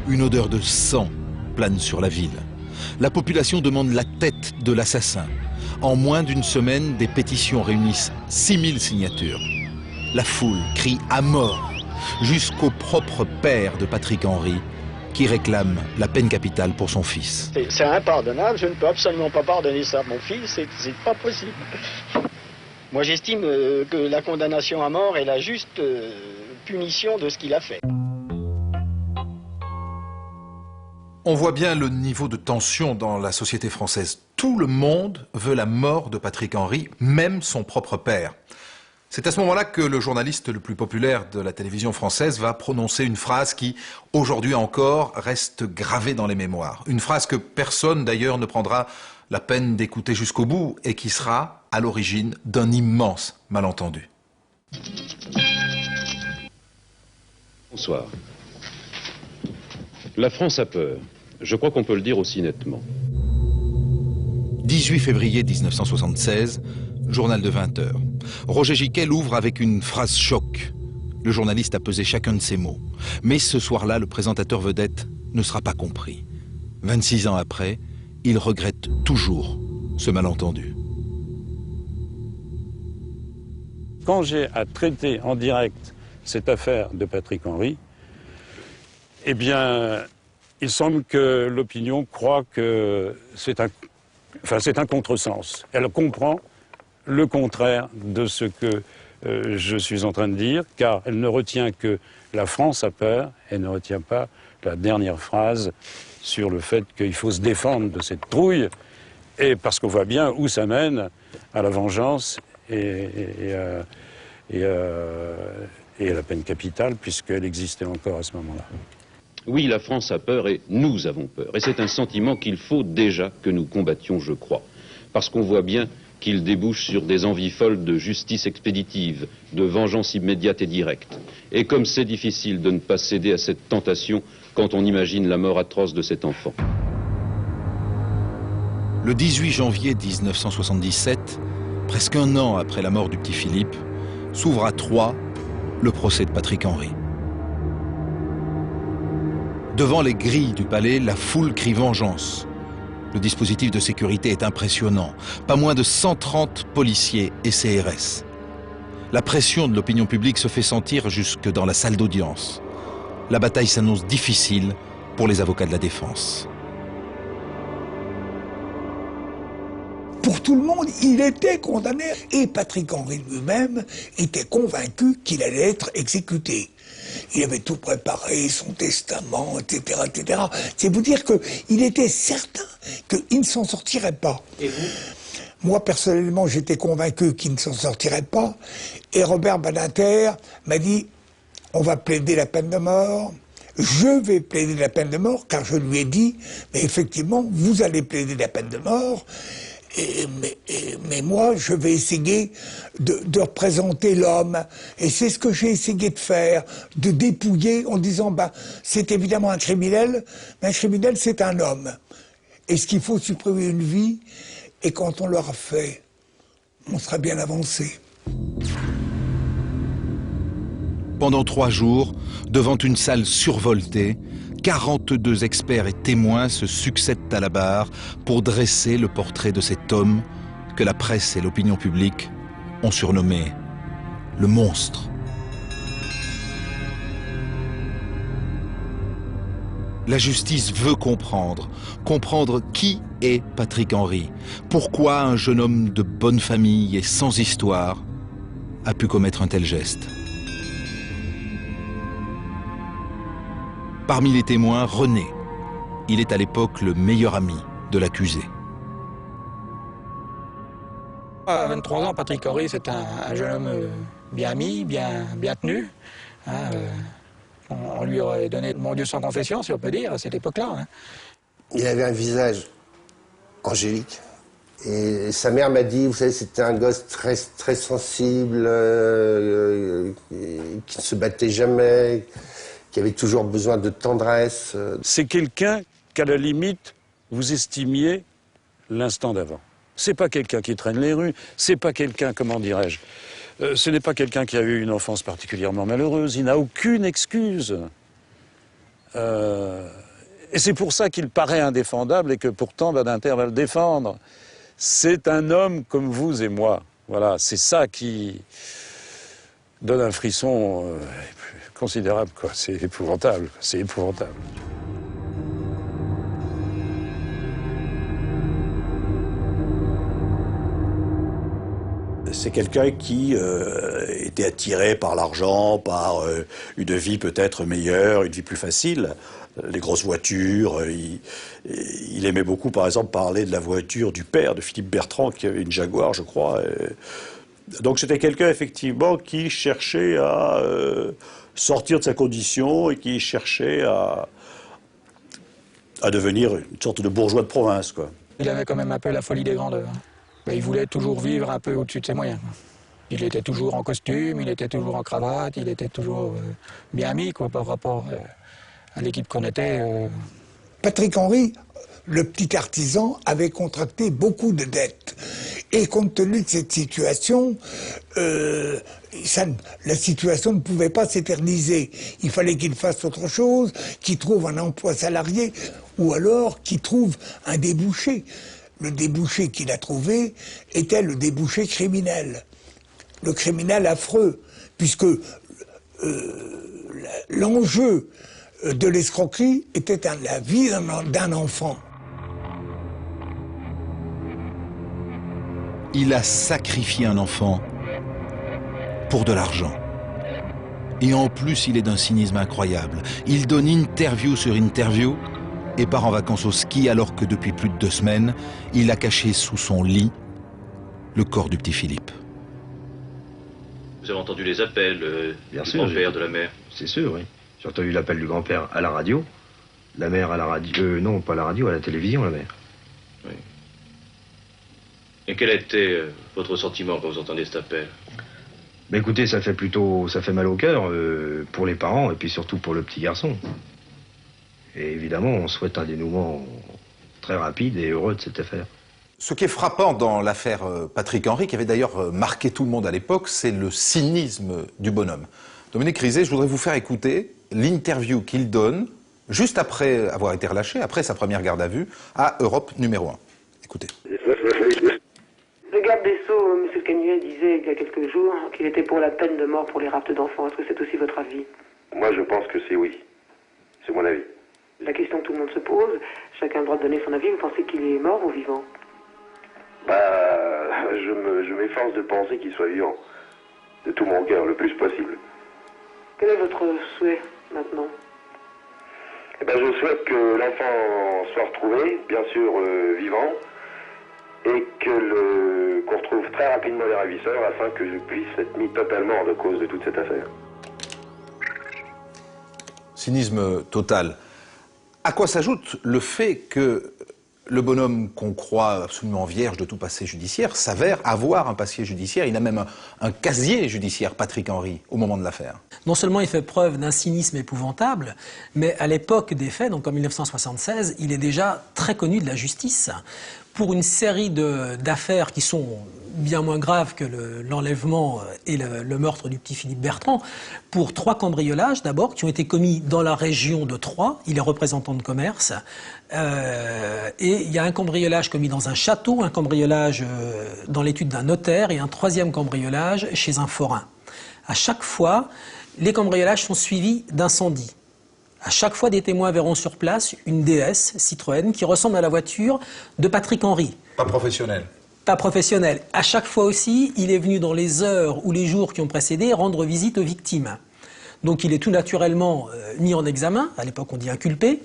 Une odeur de sang plane sur la ville. La population demande la tête de l'assassin. En moins d'une semaine, des pétitions réunissent 6000 signatures. La foule crie à mort, jusqu'au propre père de Patrick Henry, qui réclame la peine capitale pour son fils. C'est impardonnable, je ne peux absolument pas pardonner ça à mon fils, c'est pas possible. Moi j'estime que la condamnation à mort est la juste punition de ce qu'il a fait. On voit bien le niveau de tension dans la société française. Tout le monde veut la mort de Patrick Henry, même son propre père. C'est à ce moment-là que le journaliste le plus populaire de la télévision française va prononcer une phrase qui, aujourd'hui encore, reste gravée dans les mémoires. Une phrase que personne, d'ailleurs, ne prendra la peine d'écouter jusqu'au bout et qui sera à l'origine d'un immense malentendu. Bonsoir. La France a peur. Je crois qu'on peut le dire aussi nettement. 18 février 1976, journal de 20 heures. Roger Giquel ouvre avec une phrase choc. Le journaliste a pesé chacun de ses mots. Mais ce soir-là, le présentateur vedette ne sera pas compris. 26 ans après, il regrette toujours ce malentendu. Quand j'ai à traiter en direct cette affaire de Patrick Henry, eh bien, il semble que l'opinion croit que c'est un contresens. Elle comprend le contraire de ce que je suis en train de dire, car elle ne retient que la France a peur, elle ne retient pas la dernière phrase sur le fait qu'il faut se défendre de cette trouille, et parce qu'on voit bien où ça mène, à la vengeance et à la peine capitale, puisqu'elle existait encore à ce moment-là. Oui, la France a peur et nous avons peur. Et c'est un sentiment qu'il faut déjà que nous combattions, je crois. Parce qu'on voit bien qu'il débouche sur des envies folles de justice expéditive, de vengeance immédiate et directe. Et comme c'est difficile de ne pas céder à cette tentation quand on imagine la mort atroce de cet enfant. Le 18 janvier 1977, presque un an après la mort du petit Philippe, s'ouvre à Troyes le procès de Patrick Henry. Devant les grilles du palais, la foule crie vengeance. Le dispositif de sécurité est impressionnant. Pas moins de 130 policiers et CRS. La pression de l'opinion publique se fait sentir jusque dans la salle d'audience. La bataille s'annonce difficile pour les avocats de la défense. pour tout le monde, il était condamné. Et Patrick Henry lui-même était convaincu qu'il allait être exécuté. Il avait tout préparé, son testament, etc., etc. C'est vous dire qu'il était certain qu'il ne s'en sortirait pas. Et vous ? Moi, personnellement, j'étais convaincu qu'il ne s'en sortirait pas. Et Robert Badinter m'a dit, on va plaider la peine de mort. Je vais plaider la peine de mort, car je lui ai dit, mais effectivement, vous allez plaider la peine de mort. Mais moi, je vais essayer de représenter l'homme. Et c'est ce que j'ai essayé de faire, de dépouiller en disant, ben, c'est évidemment un criminel, mais un criminel, c'est un homme. Est-ce qu'il faut supprimer une vie? Et quand on l'aura fait, on sera bien avancé. Pendant 3 jours, devant une salle survoltée, 42 experts et témoins se succèdent à la barre pour dresser le portrait de cet homme que la presse et l'opinion publique ont surnommé le monstre. La justice veut comprendre qui est Patrick Henry, pourquoi un jeune homme de bonne famille et sans histoire a pu commettre un tel geste. Parmi les témoins, René. Il est à l'époque le meilleur ami de l'accusé. À 23 ans, Patrick Henry, c'est un jeune homme bien mis, bien tenu. Hein, on lui aurait donné mon Dieu sans confession, si on peut dire, à cette époque-là. Hein. Il avait un visage angélique. Et sa mère m'a dit, vous savez, c'était un gosse très, très sensible, qui ne se battait jamais, qui avait toujours besoin de tendresse. C'est quelqu'un qu'à la limite, vous estimiez l'instant d'avant. C'est pas quelqu'un qui traîne les rues, c'est pas quelqu'un, comment dirais-je, ce n'est pas quelqu'un qui a eu une enfance particulièrement malheureuse, il n'a aucune excuse. Et c'est pour ça qu'il paraît indéfendable et que pourtant Badinter va le défendre. C'est un homme comme vous et moi. Voilà, c'est ça qui donne un frisson considérable, quoi. C'est épouvantable, c'est épouvantable. C'est quelqu'un qui était attiré par l'argent, par une vie peut-être meilleure, une vie plus facile. Les grosses voitures, il aimait beaucoup, par exemple, parler de la voiture du père de Philippe Bertrand, qui avait une Jaguar, je crois. Donc c'était quelqu'un, effectivement, qui cherchait à sortir de sa condition et qui cherchait à devenir une sorte de bourgeois de province, quoi. Il avait quand même un peu la folie des grandeurs. Il voulait toujours vivre un peu au-dessus de ses moyens. Il était toujours en costume, il était toujours en cravate, il était toujours bien mis, quoi, par rapport à l'équipe qu'on était. Patrick Henry, le petit artisan, avait contracté beaucoup de dettes. Et compte tenu de cette situation, la situation ne pouvait pas s'éterniser. Il fallait qu'il fasse autre chose, qu'il trouve un emploi salarié, ou alors qu'il trouve un débouché. Le débouché qu'il a trouvé était le débouché criminel. Le criminel affreux, puisque l'enjeu de l'escroquerie était la vie d'un enfant. Il a sacrifié un enfant pour de l'argent. Et en plus, il est d'un cynisme incroyable. Il donne interview sur interview et part en vacances au ski alors que depuis plus de 2 semaines, il a caché sous son lit le corps du petit Philippe. Vous avez entendu les appels Bien du sûr, grand-père, de la mère? C'est sûr, oui. J'ai entendu l'appel du grand-père à la radio, la mère à la radio, non pas à la radio, à la télévision, la mère. Oui. Et quel a été votre sentiment quand vous entendez cet appel? Mais écoutez, ça fait mal au cœur pour les parents et puis surtout pour le petit garçon. Et évidemment, on souhaite un dénouement très rapide et heureux de cette affaire. Ce qui est frappant dans l'affaire Patrick Henry, qui avait d'ailleurs marqué tout le monde à l'époque, c'est le cynisme du bonhomme. Dominique Rizet, je voudrais vous faire écouter l'interview qu'il donne juste après avoir été relâché, après sa première garde à vue, à Europe numéro 1. Écoutez. Le garde des Sceaux, M. Canuet, disait il y a quelques jours qu'il était pour la peine de mort pour les raptes d'enfants. Est-ce que c'est aussi votre avis? Moi, je pense que c'est oui. C'est mon avis. La question que tout le monde se pose, chacun a le droit de donner son avis. Vous pensez qu'il est mort ou vivant? Je m'efforce de penser qu'il soit vivant. De tout mon cœur, le plus possible. Quel est votre souhait maintenant? Eh ben, je souhaite que l'enfant soit retrouvé, bien sûr vivant, et qu'on retrouve très rapidement les ravisseurs afin que je puisse être mis totalement hors de cause de toute cette affaire. Cynisme total. À quoi s'ajoute le fait que le bonhomme qu'on croit absolument vierge de tout passé judiciaire s'avère avoir un passé judiciaire. Il a même un casier judiciaire, Patrick Henry, au moment de l'affaire. Non seulement il fait preuve d'un cynisme épouvantable, mais à l'époque des faits, donc en 1976, il est déjà très connu de la justice pour une série d'affaires qui sont bien moins graves que l'enlèvement et le meurtre du petit Philippe Bertrand, pour 3 cambriolages d'abord qui ont été commis dans la région de Troyes. Il est représentant de commerce. Et il y a un cambriolage commis dans un château, un cambriolage dans l'étude d'un notaire et un 3e cambriolage chez un forain. À chaque fois, les cambriolages sont suivis d'incendies. À chaque fois, des témoins verront sur place une DS Citroën qui ressemble à la voiture de Patrick Henry. Pas professionnel. Pas professionnel. À chaque fois aussi, il est venu dans les heures ou les jours qui ont précédé rendre visite aux victimes. Donc il est tout naturellement mis en examen, à l'époque on dit inculpé,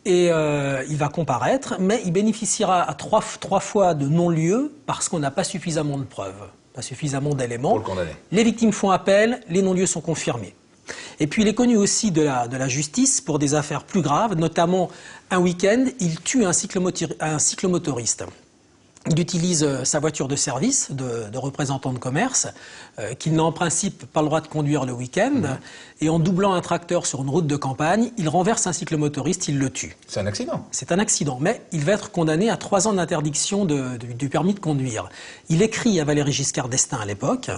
et il va comparaître, mais il bénéficiera à 3 fois de non-lieu parce qu'on n'a pas suffisamment de preuves, pas suffisamment d'éléments. Pour le condamner. Les victimes font appel, les non-lieux sont confirmés. Et puis il est connu aussi de la justice pour des affaires plus graves, notamment un week-end, il tue un cyclomotoriste. Il utilise sa voiture de service, de représentant de commerce, qu'il n'a en principe pas le droit de conduire le week-end, et en doublant un tracteur sur une route de campagne, il renverse un cyclomotoriste, il le tue. C'est un accident. C'est un accident, mais il va être condamné à 3 ans d'interdiction du permis de conduire. Il écrit à Valéry Giscard d'Estaing à l'époque.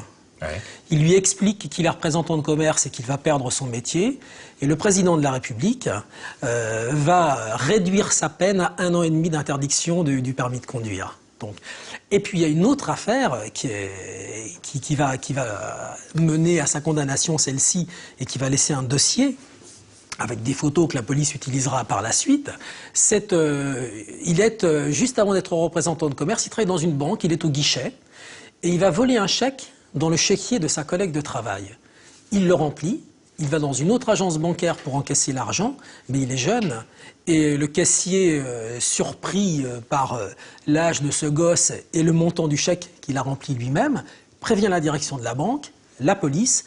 Ouais. Il lui explique qu'il est représentant de commerce et qu'il va perdre son métier. Et le président de la République va réduire sa peine à 1 an et demi d'interdiction du permis de conduire. Donc. Et puis il y a une autre affaire qui va mener à sa condamnation, celle-ci, et qui va laisser un dossier avec des photos que la police utilisera par la suite. Il est, juste avant d'être représentant de commerce, il travaille dans une banque, il est au guichet, et il va voler un chèque dans le chéquier de sa collègue de travail. Il le remplit, il va dans une autre agence bancaire pour encaisser l'argent, mais il est jeune, et le caissier, surpris par l'âge de ce gosse et le montant du chèque qu'il a rempli lui-même, prévient la direction de la banque, la police.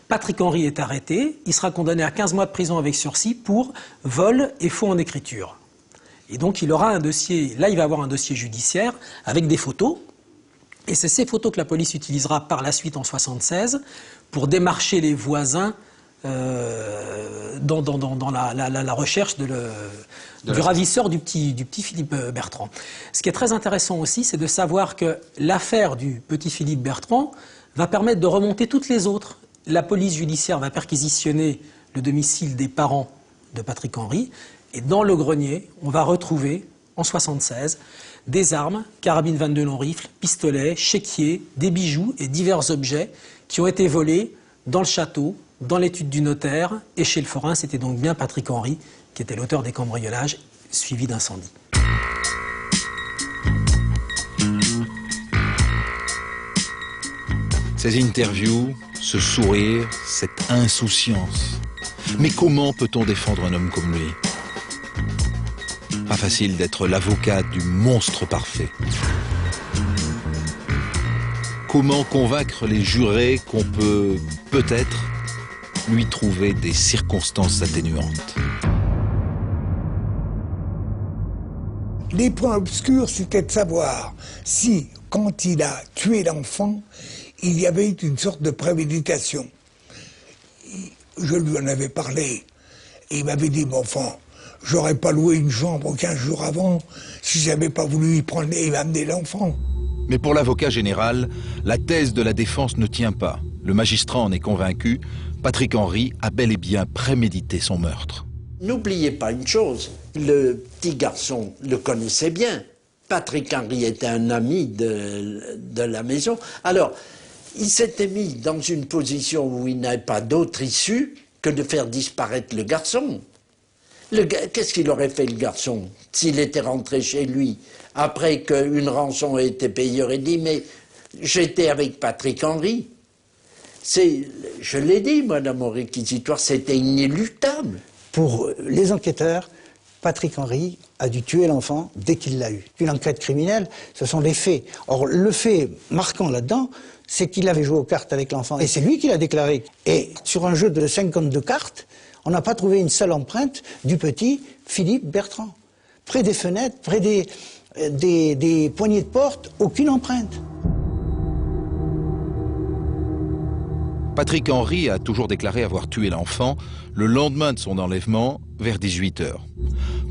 Patrick Henry est arrêté, il sera condamné à 15 mois de prison avec sursis pour vol et faux en écriture. Et donc il aura un dossier, là il va avoir un dossier judiciaire avec des photos. Et c'est ces photos que la police utilisera par la suite en 1976 pour démarcher les voisins dans la recherche du ravisseur du petit Philippe Bertrand. Ce qui est très intéressant aussi, c'est de savoir que l'affaire du petit Philippe Bertrand va permettre de remonter toutes les autres. La police judiciaire va perquisitionner le domicile des parents de Patrick Henry, et dans le grenier, on va retrouver, en 1976, des armes, carabines 22 long rifle, pistolets, chéquiers, des bijoux et divers objets qui ont été volés dans le château, dans l'étude du notaire et chez le forain. C'était donc bien Patrick Henry qui était l'auteur des cambriolages suivis d'incendies. Ces interviews, ce sourire, cette insouciance. Mais comment peut-on défendre un homme comme lui ? Pas facile d'être l'avocat du monstre parfait. Comment convaincre les jurés qu'on peut, peut-être, lui trouver des circonstances atténuantes ? Les points obscurs, c'était de savoir si, quand il a tué l'enfant, il y avait une sorte de préméditation. Je lui en avais parlé, et il m'avait dit, mon enfant, j'aurais pas loué une chambre 15 jours avant si j'avais pas voulu y prendre et amener l'enfant. Mais pour l'avocat général, la thèse de la défense ne tient pas. Le magistrat en est convaincu, Patrick Henry a bel et bien prémédité son meurtre. N'oubliez pas une chose, le petit garçon le connaissait bien. Patrick Henry était un ami de la maison. Alors, il s'était mis dans une position où il n'avait pas d'autre issue que de faire disparaître le garçon. Qu'est-ce qu'il aurait fait, le garçon, s'il était rentré chez lui, après qu'une rançon ait été payée? Il aurait dit, mais j'étais avec Patrick Henry. Je l'ai dit, moi, dans mon réquisitoire, c'était inéluctable. Pour les enquêteurs, Patrick Henry a dû tuer l'enfant dès qu'il l'a eu. Une enquête criminelle, ce sont des faits. Or, le fait marquant là-dedans, c'est qu'il avait joué aux cartes avec l'enfant. Et c'est lui qui l'a déclaré. Et sur un jeu de 52 cartes, on n'a pas trouvé une seule empreinte du petit Philippe Bertrand. Près des fenêtres, près des poignées de porte, aucune empreinte. Patrick Henry a toujours déclaré avoir tué l'enfant le lendemain de son enlèvement, vers 18 h.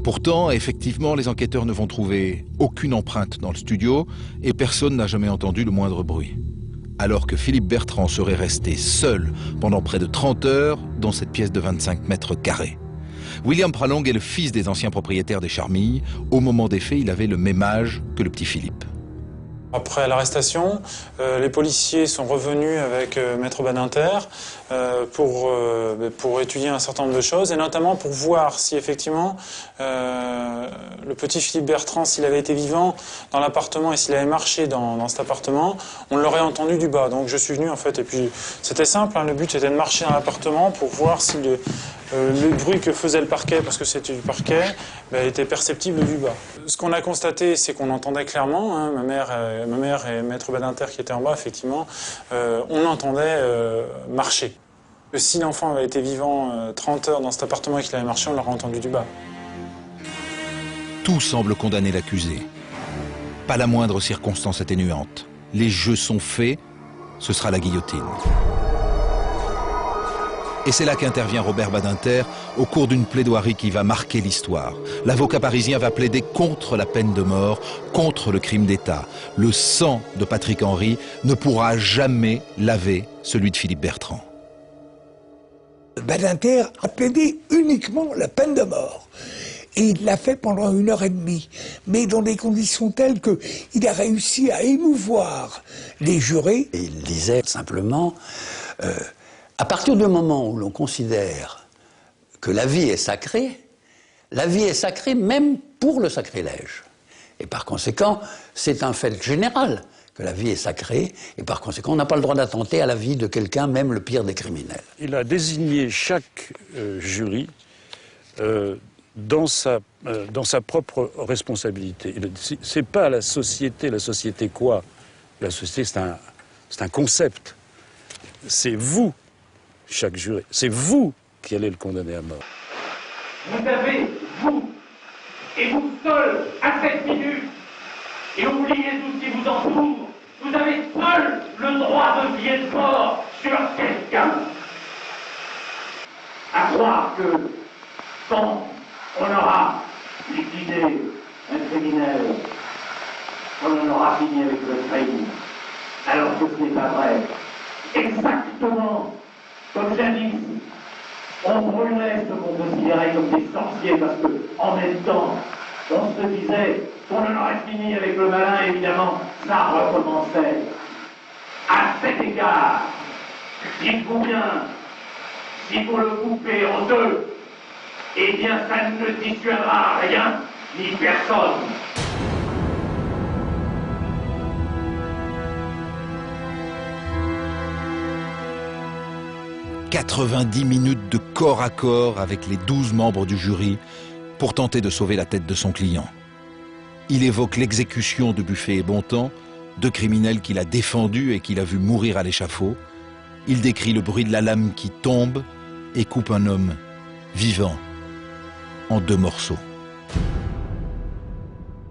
Pourtant, effectivement, les enquêteurs ne vont trouver aucune empreinte dans le studio et personne n'a jamais entendu le moindre bruit. Alors que Philippe Bertrand serait resté seul pendant près de 30 heures dans cette pièce de 25 mètres carrés. William Pralong est le fils des anciens propriétaires des Charmilles. Au moment des faits, il avait le même âge que le petit Philippe. Après l'arrestation, les policiers sont revenus avec Maître Badinter pour étudier un certain nombre de choses, et notamment pour voir si effectivement le petit Philippe Bertrand, s'il avait été vivant dans l'appartement et s'il avait marché dans cet appartement, on l'aurait entendu du bas. Donc je suis venu en fait, et puis c'était simple, hein, le but c'était de marcher dans l'appartement pour voir si le bruit que faisait le parquet, parce que c'était du parquet, était perceptible du bas. Ce qu'on a constaté, c'est qu'on entendait clairement, hein, ma mère et Maître Badinter qui étaient en bas, effectivement, on entendait marcher. Si l'enfant avait été vivant 30 heures dans cet appartement et qu'il avait marché, on l'aurait entendu du bas. Tout semble condamner l'accusé. Pas la moindre circonstance atténuante. Les jeux sont faits, ce sera la guillotine. Et c'est là qu'intervient Robert Badinter au cours d'une plaidoirie qui va marquer l'histoire. L'avocat parisien va plaider contre la peine de mort, contre le crime d'État. Le sang de Patrick Henry ne pourra jamais laver celui de Philippe Bertrand. Badinter a plaidé uniquement la peine de mort. Et il l'a fait pendant 1h30, mais dans des conditions telles qu'il a réussi à émouvoir les jurés. Et il disait simplement... à partir du moment où l'on considère que la vie est sacrée même pour le sacrilège. Et par conséquent, c'est un fait général que la vie est sacrée, et par conséquent, on n'a pas le droit d'attenter à la vie de quelqu'un, même le pire des criminels. Il a désigné chaque jury dans sa propre responsabilité. C'est pas la société quoi? La société, c'est un concept. C'est vous, chaque juré. C'est vous qui allez le condamner à mort. Vous avez, vous, et vous seul, à cette minute, et oubliez tout ce qui vous entoure, vous avez seul le droit de vie et de mort sur quelqu'un. À croire que, quand on aura liquidé un criminel, on en aura fini avec le crime, alors que ce n'est pas vrai. Exactement comme jadis, on brûlait ceux qu'on considérait comme des sorciers parce qu'en même temps, on se disait qu'on en aurait fini avec le malin, évidemment, ça recommençait. À cet égard, dites-vous bien, s'il faut le couper en deux, eh bien ça ne dissuadera rien ni personne. 90 minutes de corps à corps avec les 12 membres du jury pour tenter de sauver la tête de son client. Il évoque l'exécution de Buffet et Bontemps, deux criminels qu'il a défendus et qu'il a vu mourir à l'échafaud. Il décrit le bruit de la lame qui tombe et coupe un homme vivant en 2 morceaux.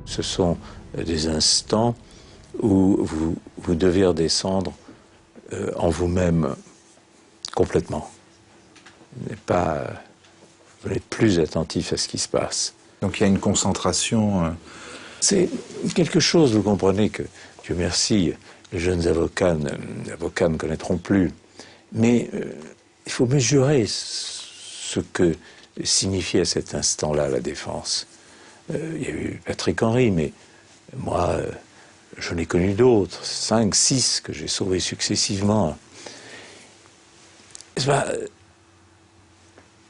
Ce sont des instants où vous devez redescendre en vous-même complètement. Vous n'êtes plus attentif à ce qui se passe. Donc il y a une concentration... C'est quelque chose, vous comprenez, que, Dieu merci, les jeunes avocats ne connaîtront plus. Mais il faut mesurer ce que signifie à cet instant-là la défense. Il y a eu Patrick Henry, mais moi, j'en ai connu d'autres, 5, 6 que j'ai sauvés successivement.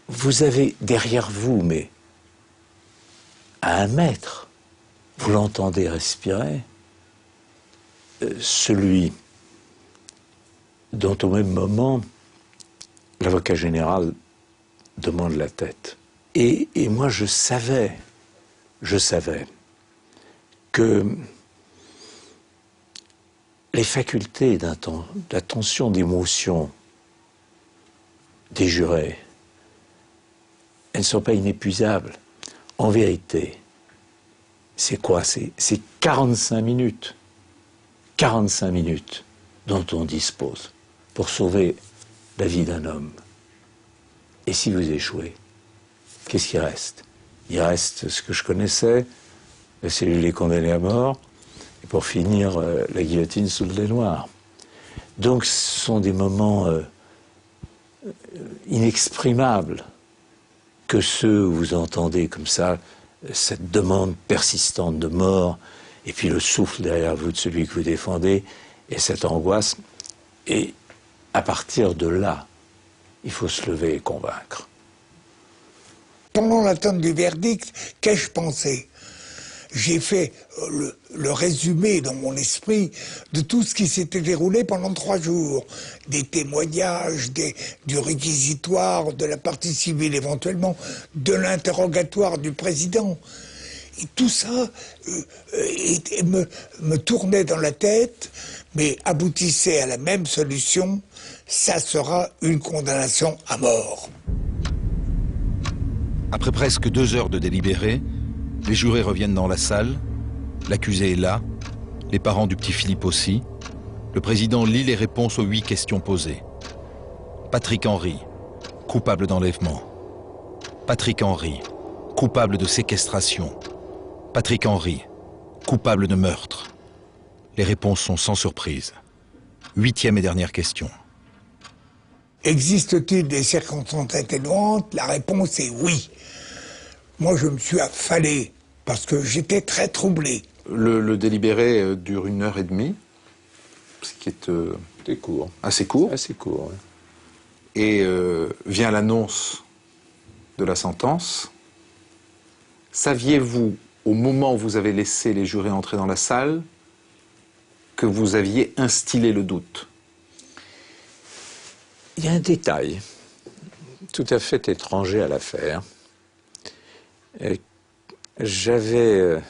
Vous avez derrière vous, mais à 1 mètre. Vous l'entendez respirer. Celui dont au même moment, l'avocat général demande la tête. Et moi, je savais que les facultés d'attention, d'émotion des jurés, elles ne sont pas inépuisables. En vérité, c'est quoi? C'est 45 minutes. 45 minutes dont on dispose pour sauver la vie d'un homme. Et si vous échouez, qu'est-ce qui reste? Il reste ce que je connaissais, la cellule est condamnée à mort, et pour finir, la guillotine sous le lait noir. Donc ce sont des moments inexprimables que ceux où vous entendez comme ça cette demande persistante de mort, et puis le souffle derrière vous de celui que vous défendez, et cette angoisse. Et à partir de là, il faut se lever et convaincre. Pendant l'attente du verdict, qu'ai-je pensé? J'ai fait le résumé dans mon esprit de tout ce qui s'était déroulé pendant 3 jours. Des témoignages, du réquisitoire, de la partie civile éventuellement, de l'interrogatoire du président. Et tout ça me tournait dans la tête, mais aboutissait à la même solution, ça sera une condamnation à mort. Après presque 2 heures de délibéré, les jurés reviennent dans la salle, l'accusé est là, les parents du petit Philippe aussi. Le président lit les réponses aux 8 questions posées. Patrick Henry, coupable d'enlèvement. Patrick Henry, coupable de séquestration. Patrick Henry, coupable de meurtre. Les réponses sont sans surprise. 8e et dernière question. Existe-t-il des circonstances atténuantes? La réponse est oui. Moi, je me suis affalé parce que j'étais très troublé. Le délibéré dure 1h30, ce qui est court. Assez court. Assez court, oui. Et vient l'annonce de la sentence. Saviez-vous, au moment où vous avez laissé les jurés entrer dans la salle, que vous aviez instillé le doute? Il y a un détail tout à fait étranger à l'affaire. J'avais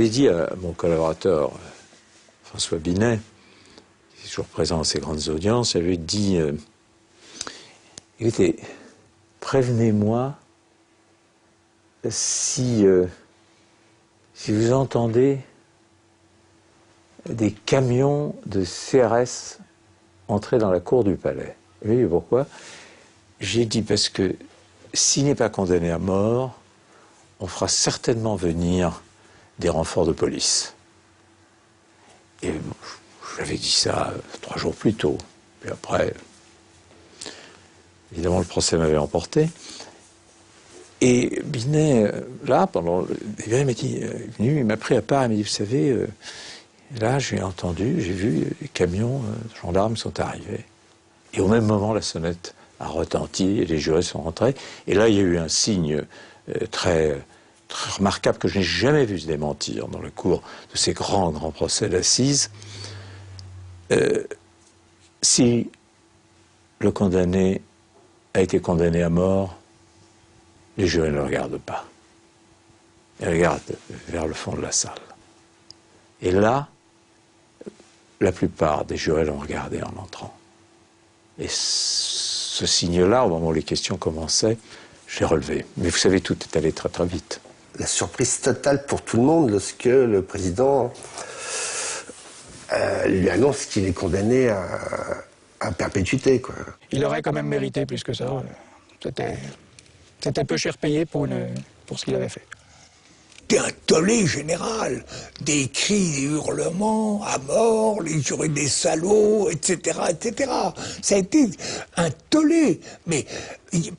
dit à mon collaborateur François Binet, qui est toujours présent à ces grandes audiences, j'avais dit écoutez, prévenez-moi si vous entendez des camions de CRS entrer dans la cour du palais. Oui, pourquoi? J'ai dit parce que s'il n'est pas condamné à mort, on fera certainement venir des renforts de police. Et j'avais dit ça 3 jours plus tôt. Puis après, évidemment, le procès m'avait emporté. Et Binet, là, pendant le débat, il m'a pris à part, il m'a dit, vous savez, là, j'ai entendu, j'ai vu, les camions gendarmes sont arrivés. Et au même moment, la sonnette a retenti et les jurés sont rentrés. Et là, il y a eu un signe très remarquable que je n'ai jamais vu se démentir dans le cours de ces grands procès d'assises. Si le condamné a été condamné à mort, les jurés ne le regardent pas. Ils regardent vers le fond de la salle. Et là, la plupart des jurés l'ont regardé en entrant. Et ce signe-là, au moment où les questions commençaient, j'ai relevé. Mais vous savez, tout est allé très très vite. La surprise totale pour tout le monde lorsque le président lui annonce qu'il est condamné à perpétuité, quoi. Il aurait quand même mérité plus que ça. C'était peu cher payé pour ce qu'il avait fait. C'était un tollé général, des cris, des hurlements, à mort, les jurés des salauds, etc., etc. Ça a été un tollé, mais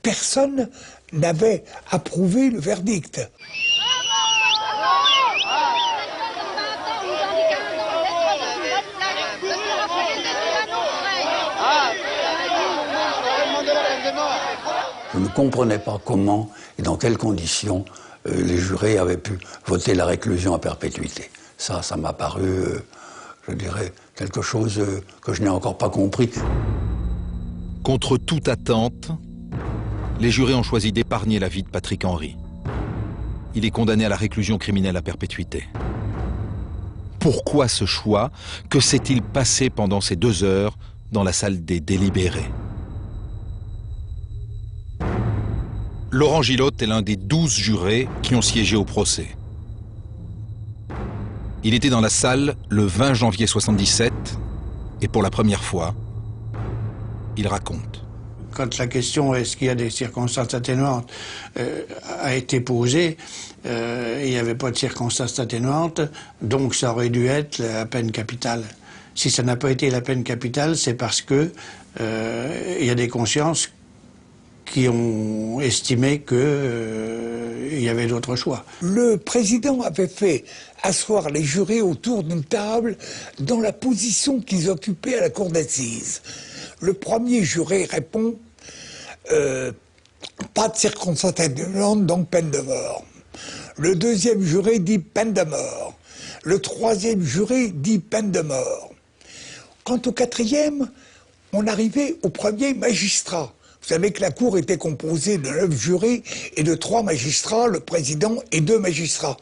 personne n'avait approuvé le verdict. Je ne comprenais pas comment et dans quelles conditions les jurés avaient pu voter la réclusion à perpétuité. Ça m'a paru, je dirais, quelque chose que je n'ai encore pas compris. Contre toute attente, les jurés ont choisi d'épargner la vie de Patrick Henry. Il est condamné à la réclusion criminelle à perpétuité. Pourquoi ce choix? Que s'est-il passé pendant ces 2 heures dans la salle des délibérés? Laurent Gillotte est l'un des 12 jurés qui ont siégé au procès. Il était dans la salle le 20 janvier 1977 et pour la première fois, il raconte. Quand la question est-ce qu'il y a des circonstances atténuantes a été posée, il n'y avait pas de circonstances atténuantes, donc ça aurait dû être la peine capitale. Si ça n'a pas été la peine capitale, c'est parce que il y a des consciences qui ont estimé qu'il y avait d'autres choix. Le président avait fait asseoir les jurés autour d'une table dans la position qu'ils occupaient à la cour d'assises. Le premier juré répond pas de circonstances atténuantes, donc peine de mort. Le deuxième juré dit peine de mort. Le troisième juré dit peine de mort. Quant au quatrième, on arrivait au premier magistrat. Vous savez que la cour était composée de 9 jurés et de 3 magistrats, le président et 2 magistrats.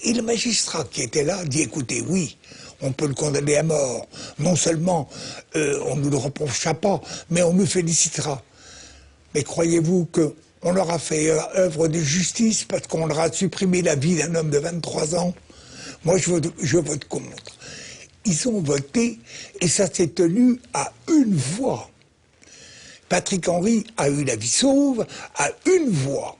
Et le magistrat qui était là dit, écoutez, oui, on peut le condamner à mort. Non seulement on ne nous le reprochera pas, mais on nous félicitera. Mais croyez-vous qu'on leur a fait œuvre de justice parce qu'on leur a supprimé la vie d'un homme de 23 ans? Moi, je vote contre. Ils ont voté et ça s'est tenu à une voix. Patrick Henry a eu la vie sauve à une voix.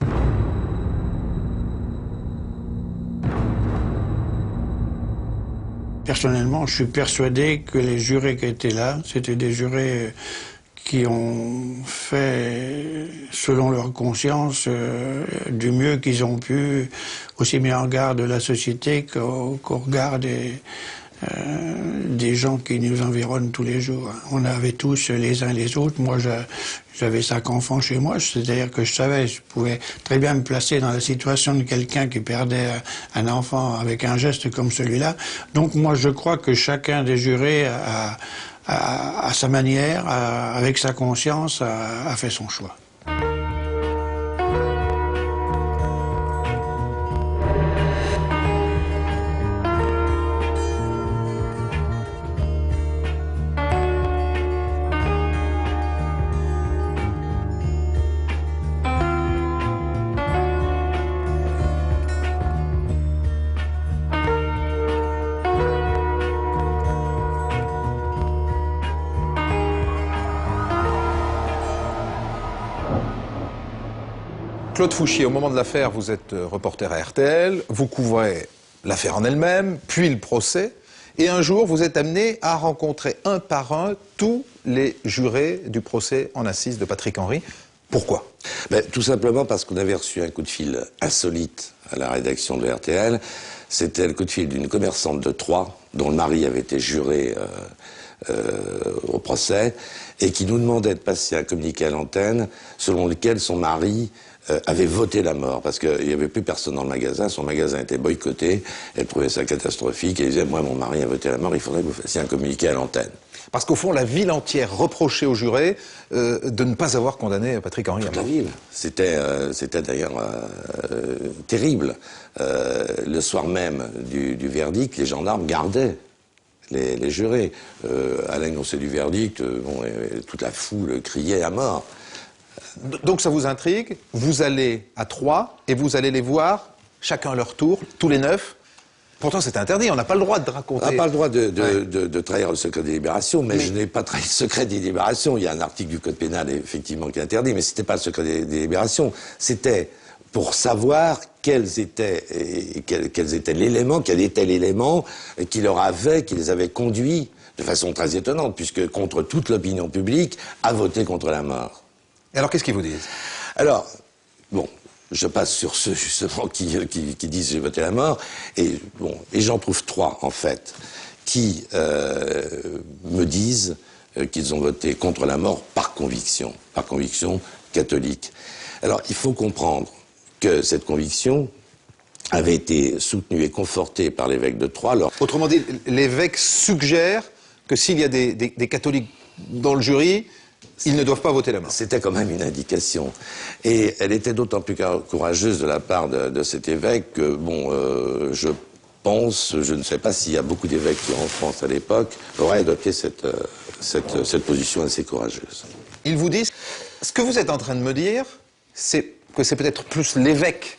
Personnellement, je suis persuadé que les jurés qui étaient là, c'était des jurés qui ont fait, selon leur conscience, du mieux qu'ils ont pu, aussi mis en garde la société qu'au regard des gens qui nous environnent tous les jours. On avait tous les uns les autres. Moi, j'avais 5 enfants chez moi, c'est-à-dire que je savais, je pouvais très bien me placer dans la situation de quelqu'un qui perdait un enfant avec un geste comme celui-là. Donc moi, je crois que chacun des jurés à sa manière, avec sa conscience, a fait son choix. Claude Fouchier, au moment de l'affaire, vous êtes reporter à RTL, vous couvrez l'affaire en elle-même, puis le procès, et un jour, vous êtes amené à rencontrer un par un tous les jurés du procès en assises de Patrick Henry. Pourquoi? Tout simplement parce qu'on avait reçu un coup de fil insolite à la rédaction de RTL. C'était le coup de fil d'une commerçante de Troyes, dont le mari avait été juré au procès, et qui nous demandait de passer un communiqué à l'antenne selon lequel son mari avait voté la mort, parce qu'il n'y avait plus personne dans le magasin, son magasin était boycotté, elle trouvait ça catastrophique, et elle disait, moi mon mari a voté la mort, il faudrait que vous fassiez un communiqué à l'antenne. Parce qu'au fond, la ville entière reprochait aux jurés de ne pas avoir condamné Patrick Henry à mort. La ville, c'était d'ailleurs terrible. Le soir même du verdict, les gendarmes gardaient les jurés. À l'énoncé du verdict, toute la foule criait à mort. Donc ça vous intrigue, vous allez à Troyes et vous allez les voir, chacun à leur tour, tous les 9. Pourtant c'est interdit, on n'a pas le droit de raconter. On n'a pas le droit de trahir le secret des libérations, mais je n'ai pas trahi le secret des libérations. Il y a un article du Code pénal effectivement qui est interdit, mais c'était pas le secret des libérations. C'était pour savoir quel était l'élément qui les avait conduits de façon très étonnante, puisque contre toute l'opinion publique, à voter contre la mort. Et alors, qu'est-ce qu'ils vous disent? Alors, bon, je passe sur ceux, justement, qui disent j'ai voté la mort, et j'en trouve 3, en fait, qui me disent qu'ils ont voté contre la mort par conviction catholique. Alors, il faut comprendre que cette conviction, avait été soutenu et conforté par l'évêque de Troyes. Alors, autrement dit, l'évêque suggère que s'il y a des catholiques dans le jury, ils ne doivent pas voter la mort. C'était quand même une indication. Et elle était d'autant plus courageuse de la part de cet évêque que, je pense, je ne sais pas s'il y a beaucoup d'évêques en France à l'époque, auraient adopté cette position assez courageuse. Ils vous disent, ce que vous êtes en train de me dire, c'est que c'est peut-être plus l'évêque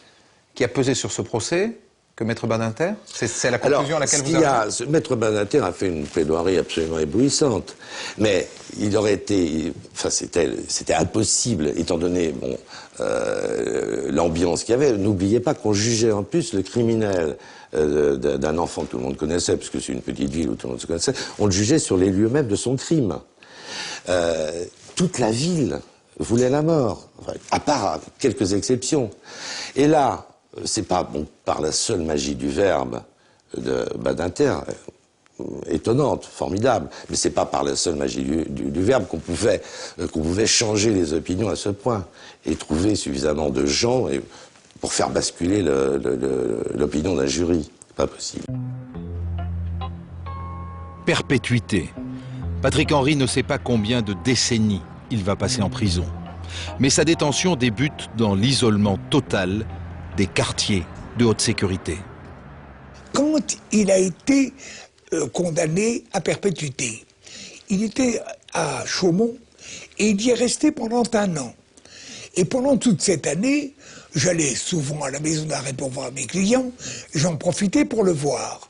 qui a pesé sur ce procès que Maître Badinter? C'est la conclusion à laquelle vous arrivez? Maître Badinter a fait une plaidoirie absolument éblouissante, mais il aurait été, enfin c'était impossible, étant donné l'ambiance qu'il y avait. N'oubliez pas qu'on jugeait en plus le criminel d'un enfant que tout le monde connaissait, parce que c'est une petite ville où tout le monde se connaissait, on le jugeait sur les lieux mêmes de son crime. Toute la ville voulait la mort, à part quelques exceptions. Et là, c'est pas par la seule magie du verbe de Badinter, étonnante, formidable, mais c'est pas par la seule magie du verbe qu'on pouvait changer les opinions à ce point et trouver suffisamment de gens pour faire basculer l'opinion d'un jury. C'est pas possible. Perpétuité. Patrick Henry ne sait pas combien de décennies il va passer en prison. Mais sa détention débute dans l'isolement total des quartiers de haute sécurité. Quand il a été condamné à perpétuité, il était à Chaumont et il y est resté pendant 1 an. Et pendant toute cette année, j'allais souvent à la maison d'arrêt pour voir mes clients, j'en profitais pour le voir.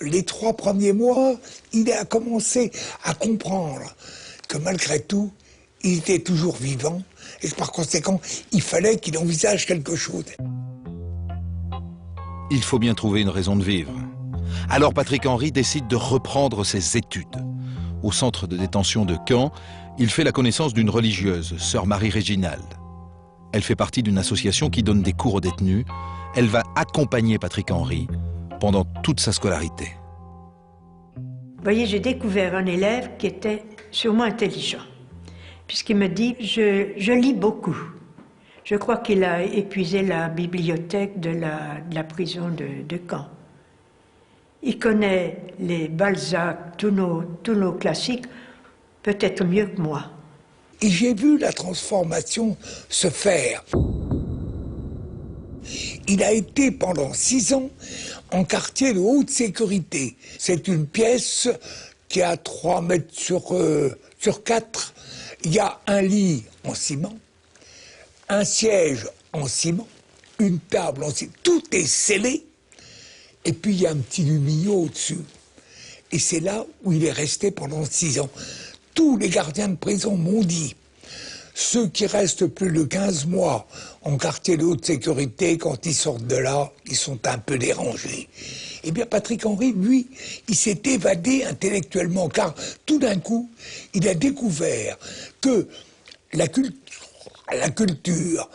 Les 3 premiers mois, il a commencé à comprendre que malgré tout, il était toujours vivant et que par conséquent, il fallait qu'il envisage quelque chose. Il faut bien trouver une raison de vivre. Alors Patrick Henry décide de reprendre ses études. Au centre de détention de Caen, il fait la connaissance d'une religieuse, sœur Marie-Réginald. Elle fait partie d'une association qui donne des cours aux détenus. Elle va accompagner Patrick Henry pendant toute sa scolarité. Vous voyez, j'ai découvert un élève qui était sûrement intelligent, puisqu'il me dit « je lis beaucoup ». Je crois qu'il a épuisé la bibliothèque de la prison de Caen. Il connaît les Balzac, tous nos classiques, peut-être mieux que moi. Et j'ai vu la transformation se faire. Il a été pendant 6 ans en quartier de haute sécurité. C'est une pièce qui a 3 mètres sur 4. Il y a un lit en ciment, un siège en ciment, une table en ciment. Tout est scellé. Et puis il y a un petit lumignon au-dessus. Et c'est là où il est resté pendant 6 ans. Tous les gardiens de prison m'ont dit, ceux qui restent plus de 15 mois en quartier de haute sécurité, quand ils sortent de là, ils sont un peu dérangés. Eh bien, Patrick Henry, lui, il s'est évadé intellectuellement, car tout d'un coup, il a découvert que la culture,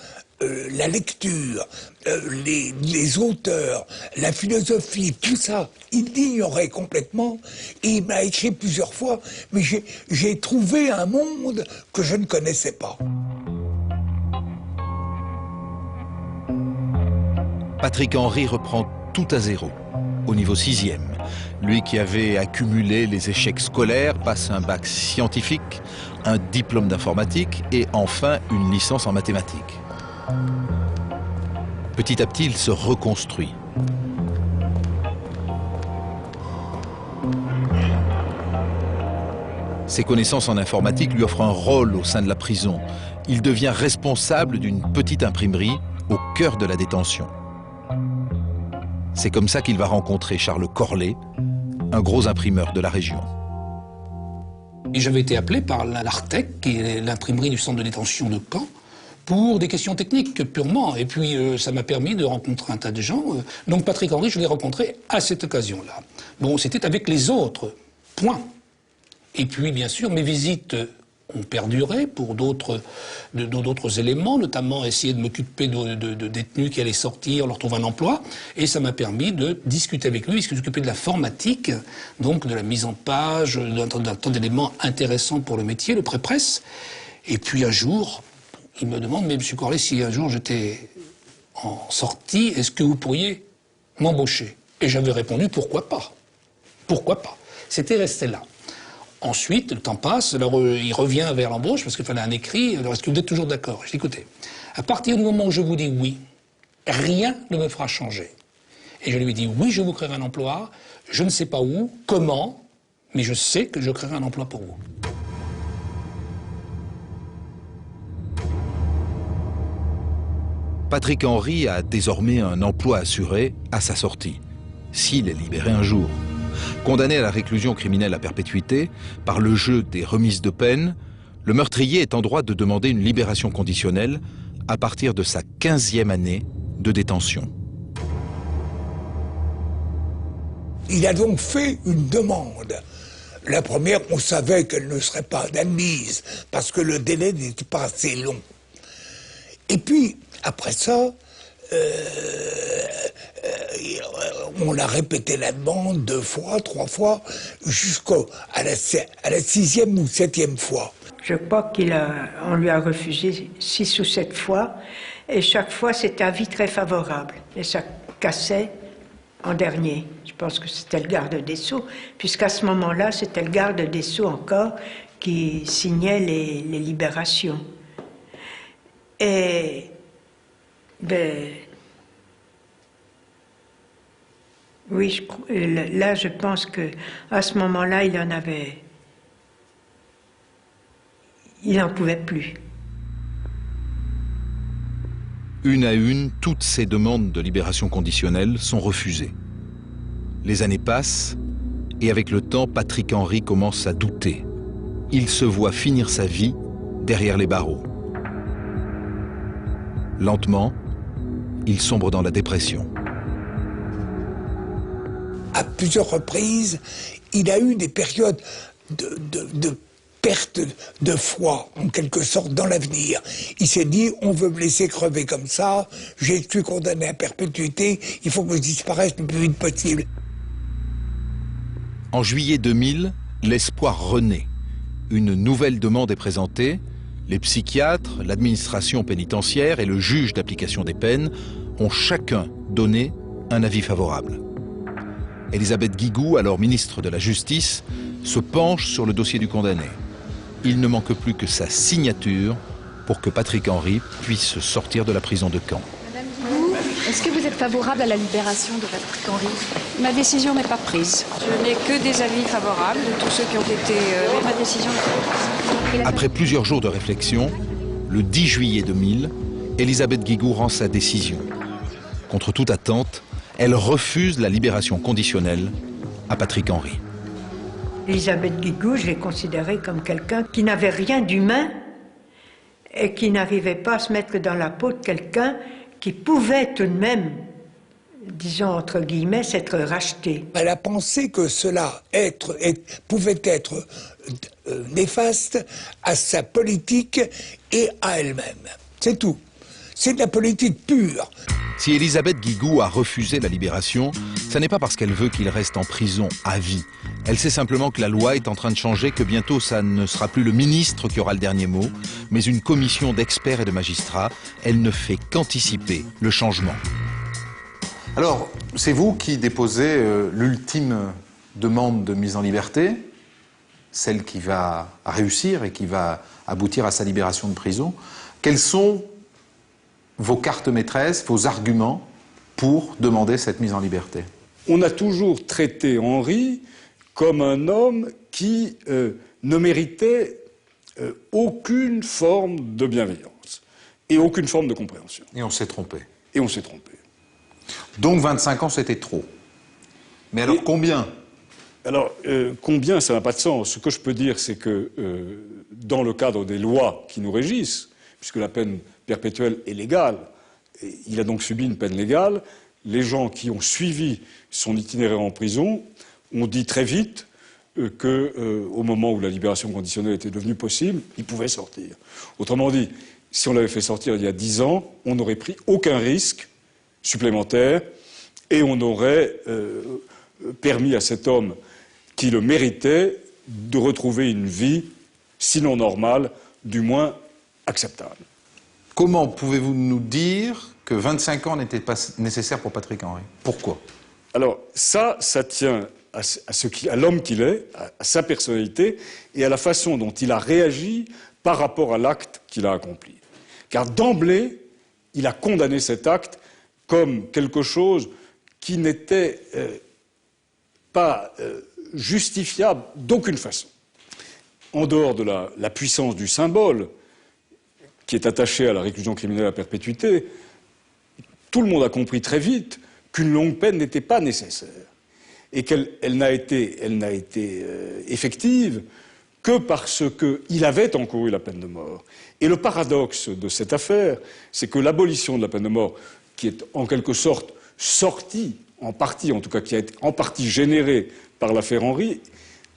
la lecture, les auteurs, la philosophie, tout ça, il l'ignorait complètement et il m'a écrit plusieurs fois, mais j'ai trouvé un monde que je ne connaissais pas. Patrick Henry reprend tout à zéro, au niveau 6e. Lui qui avait accumulé les échecs scolaires passe un bac scientifique, un diplôme d'informatique et enfin une licence en mathématiques. Petit à petit, il se reconstruit. Ses connaissances en informatique lui offrent un rôle au sein de la prison. Il devient responsable d'une petite imprimerie au cœur de la détention. C'est comme ça qu'il va rencontrer Charles Corlet, un gros imprimeur de la région. Et j'avais été appelé par l'Artec, qui est l'imprimerie du centre de détention de Caen, pour des questions techniques purement. Et puis ça m'a permis de rencontrer un tas de gens. Donc Patrick Henry, je l'ai rencontré à cette occasion-là. Bon, c'était avec les autres, point. Et puis bien sûr, mes visites ont perduré pour d'autres éléments, notamment essayer de m'occuper de détenus qui allaient sortir, leur trouver un emploi. Et ça m'a permis de discuter avec lui, puisque s'occuper de l'informatique, donc de la mise en page, d'un tas d'éléments intéressants pour le métier, le pré-presse. Et puis un jour, il me demande, mais M. Corlet, si un jour j'étais en sortie, est-ce que vous pourriez m'embaucher. Et j'avais répondu, pourquoi pas? Pourquoi pas? C'était resté là. Ensuite, le temps passe, alors il revient vers l'embauche, parce qu'il fallait un écrit. Alors, est-ce que vous êtes toujours d'accord? Je dis, écoutez, à partir du moment où je vous dis oui, rien ne me fera changer. Et je lui dis, oui, je vous créerai un emploi, je ne sais pas où, comment, mais je sais que je créerai un emploi pour vous. Patrick Henry a désormais un emploi assuré à sa sortie, s'il est libéré un jour. Condamné à la réclusion criminelle à perpétuité, par le jeu des remises de peine, le meurtrier est en droit de demander une libération conditionnelle à partir de sa 15e année de détention. Il a donc fait une demande. La première, on savait qu'elle ne serait pas admise, parce que le délai n'était pas assez long. Et puis, après ça, on a répété la demande 2 fois, 3 fois, jusqu'à la 6e ou 7e fois. Je crois qu'on lui a refusé 6 ou 7 fois, et chaque fois c'était avis très favorable. Et ça cassait en dernier. Je pense que c'était le garde des Sceaux, puisqu'à ce moment-là, c'était le garde des Sceaux encore qui signait les libérations. Et oui, là je pense qu'à ce moment-là, il n'en pouvait plus. Une à une, toutes ces demandes de libération conditionnelle sont refusées. Les années passent, et avec le temps, Patrick Henry commence à douter. Il se voit finir sa vie derrière les barreaux. Lentement, il sombre dans la dépression. À plusieurs reprises, il a eu des périodes de perte de foi, en quelque sorte, dans l'avenir. Il s'est dit, on veut me laisser crever comme ça, j'ai été condamné à perpétuité, il faut que je disparaisse le plus vite possible. En juillet 2000, l'espoir renaît. Une nouvelle demande est présentée. Les psychiatres, l'administration pénitentiaire et le juge d'application des peines ont chacun donné un avis favorable. Elisabeth Guigou, alors ministre de la Justice, se penche sur le dossier du condamné. Il ne manque plus que sa signature pour que Patrick Henry puisse sortir de la prison de Caen. Madame Guigou, est-ce que vous êtes favorable à la libération de Patrick Henry? Ma décision n'est pas prise. Je n'ai que des avis favorables de tous ceux qui ont été... mais ma décision n'est pas prise. Après plusieurs jours de réflexion, le 10 juillet 2000, Elisabeth Guigou rend sa décision. Contre toute attente, elle refuse la libération conditionnelle à Patrick Henry. Elisabeth Guigou, je l'ai considérée comme quelqu'un qui n'avait rien d'humain et qui n'arrivait pas à se mettre dans la peau de quelqu'un qui pouvait tout de même, disons entre guillemets, s'être racheté. Elle a pensé que cela pouvait être néfaste à sa politique et à elle-même. C'est tout. C'est de la politique pure. Si Elisabeth Guigou a refusé la libération, ce n'est pas parce qu'elle veut qu'il reste en prison à vie. Elle sait simplement que la loi est en train de changer, que bientôt ça ne sera plus le ministre qui aura le dernier mot, mais une commission d'experts et de magistrats. Elle ne fait qu'anticiper le changement. Alors, c'est vous qui déposez l'ultime demande de mise en liberté, celle qui va réussir et qui va aboutir à sa libération de prison. Quelles sont vos cartes maîtresses, vos arguments pour demander cette mise en liberté? On a toujours traité Henry comme un homme qui ne méritait aucune forme de bienveillance et aucune forme de compréhension. Et on s'est trompé. Et on s'est trompé. Donc 25 ans, c'était trop. Mais alors combien? Alors, combien, ça n'a pas de sens. Ce que je peux dire, c'est que dans le cadre des lois qui nous régissent, puisque la peine perpétuelle est légale, et il a donc subi une peine légale, les gens qui ont suivi son itinéraire en prison ont dit très vite qu'au moment où la libération conditionnelle était devenue possible, il pouvait sortir. Autrement dit, si on l'avait fait sortir il y a 10 ans, on n'aurait pris aucun risque supplémentaire et on aurait permis à cet homme qui le méritait de retrouver une vie, sinon normale, du moins acceptable. Comment pouvez-vous nous dire que 25 ans n'étaient pas nécessaires pour Patrick Henry. Pourquoi? Alors, ça tient à l'homme qu'il est, à sa personnalité et à la façon dont il a réagi par rapport à l'acte qu'il a accompli. Car d'emblée, il a condamné cet acte comme quelque chose qui n'était pas justifiable d'aucune façon. En dehors de la puissance du symbole, qui est attaché à la réclusion criminelle à perpétuité, tout le monde a compris très vite qu'une longue peine n'était pas nécessaire et qu'elle n'a été effective que parce qu'il avait encouru la peine de mort. Et le paradoxe de cette affaire, c'est que l'abolition de la peine de mort, qui est en quelque sorte sortie, en partie en tout cas, qui a été en partie générée par l'affaire Henry,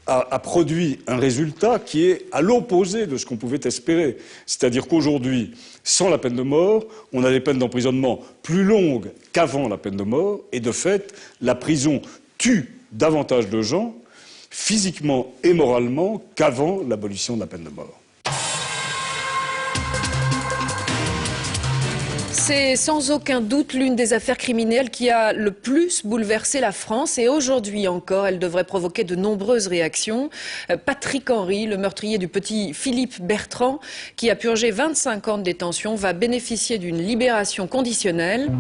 a produit un résultat qui est à l'opposé de ce qu'on pouvait espérer. C'est-à-dire qu'aujourd'hui, sans la peine de mort, on a des peines d'emprisonnement plus longues qu'avant la peine de mort, et de fait, la prison tue davantage de gens, physiquement et moralement, qu'avant l'abolition de la peine de mort. C'est sans aucun doute l'une des affaires criminelles qui a le plus bouleversé la France et aujourd'hui encore, elle devrait provoquer de nombreuses réactions. Patrick Henry, le meurtrier du petit Philippe Bertrand, qui a purgé 25 ans de détention, va bénéficier d'une libération conditionnelle.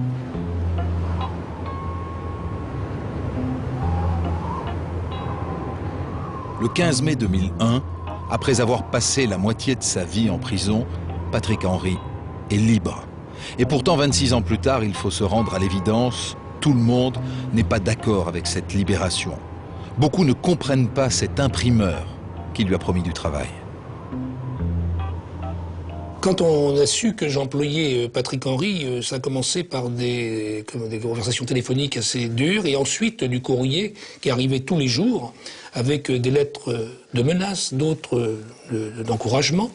Le 15 mai 2001, après avoir passé la moitié de sa vie en prison, Patrick Henry est libre. Et pourtant, 26 ans plus tard, il faut se rendre à l'évidence, tout le monde n'est pas d'accord avec cette libération. Beaucoup ne comprennent pas cet imprimeur qui lui a promis du travail. Quand on a su que j'employais Patrick Henry, ça a commencé par des conversations téléphoniques assez dures et ensuite du courrier qui arrivait tous les jours avec des lettres de menaces, d'autres d'encouragement.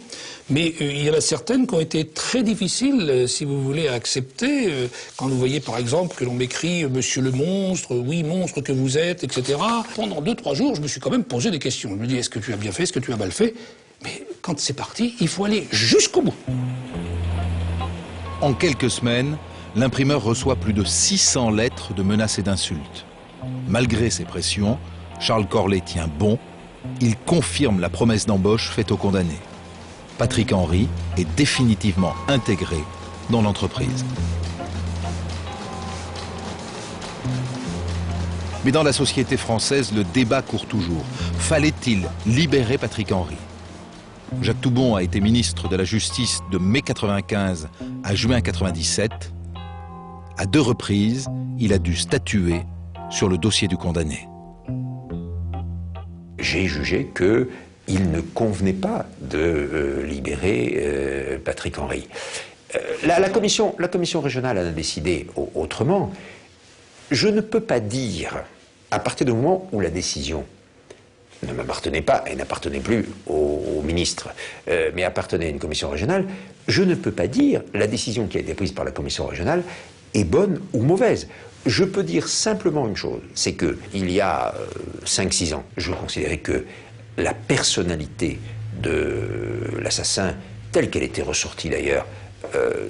Mais il y en a certaines qui ont été très difficiles, si vous voulez, à accepter. Quand vous voyez, par exemple, que l'on m'écrit « Monsieur le monstre, oui, monstre que vous êtes, etc. » Pendant 2-3 jours, je me suis quand même posé des questions. Je me dis « Est-ce que tu as bien fait? Est-ce que tu as mal fait ?» Mais quand c'est parti, il faut aller jusqu'au bout. En quelques semaines, l'imprimeur reçoit plus de 600 lettres de menaces et d'insultes. Malgré ces pressions, Charles Corlay tient bon. Il confirme la promesse d'embauche faite aux condamnés. Patrick Henry est définitivement intégré dans l'entreprise. Mais dans la société française, le débat court toujours. Fallait-il libérer Patrick Henry? Jacques Toubon a été ministre de la Justice de mai 95 à juin 97. À 2 reprises, il a dû statuer sur le dossier du condamné. J'ai jugé qu'il ne convenait pas de libérer Patrick Henry. La commission régionale a décidé autrement. Je ne peux pas dire, à partir du moment où la décision ne m'appartenait pas et n'appartenait plus au ministre, mais appartenait à une commission régionale, je ne peux pas dire la décision qui a été prise par la commission régionale est bonne ou mauvaise. Je peux dire simplement une chose, c'est qu'il y a 5-6 ans, je considérais que la personnalité de l'assassin, telle qu'elle était ressortie d'ailleurs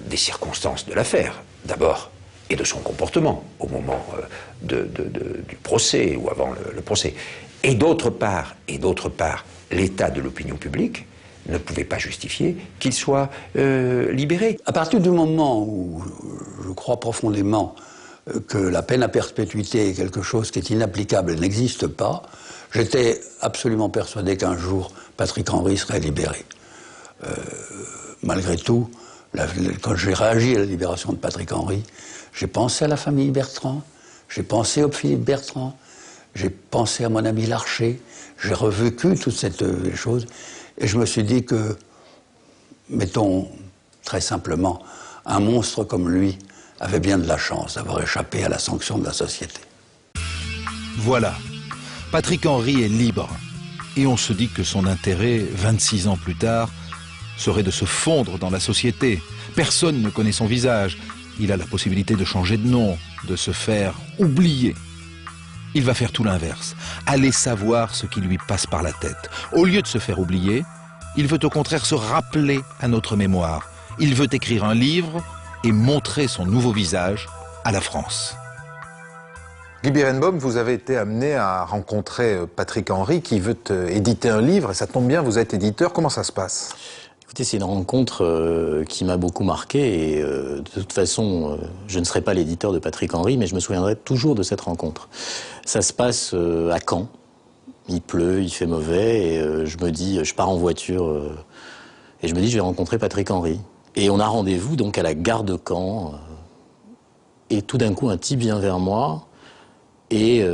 des circonstances de l'affaire, d'abord, et de son comportement au moment du procès ou avant le procès, et d'autre part, l'état de l'opinion publique ne pouvait pas justifier qu'il soit libéré. À partir du moment où je crois profondément que la peine à perpétuité est quelque chose qui est inapplicable et n'existe pas, j'étais absolument persuadé qu'un jour, Patrick Henry serait libéré. Malgré tout, quand j'ai réagi à la libération de Patrick Henry, j'ai pensé à la famille Bertrand, j'ai pensé au Philippe Bertrand, j'ai pensé à mon ami Larcher, j'ai revécu toute cette chose, et je me suis dit que, mettons très simplement, un monstre comme lui avait bien de la chance d'avoir échappé à la sanction de la société. Voilà, Patrick Henry est libre. Et on se dit que son intérêt, 26 ans plus tard, serait de se fondre dans la société. Personne ne connaît son visage. Il a la possibilité de changer de nom, de se faire oublier. Il va faire tout l'inverse, aller savoir ce qui lui passe par la tête. Au lieu de se faire oublier, il veut au contraire se rappeler à notre mémoire. Il veut écrire un livre et montrer son nouveau visage à la France. Guy Birenbaum, vous avez été amené à rencontrer Patrick Henry qui veut éditer un livre, et ça tombe bien, vous êtes éditeur. Comment ça se passe? Écoutez, c'est une rencontre qui m'a beaucoup marqué, et de toute façon, je ne serai pas l'éditeur de Patrick Henry, mais je me souviendrai toujours de cette rencontre. Ça se passe à Caen. Il pleut, il fait mauvais, et je me dis, je pars en voiture, et je me dis, je vais rencontrer Patrick Henry. Et on a rendez-vous donc à la gare de Caen, et tout d'un coup, un type vient vers moi, et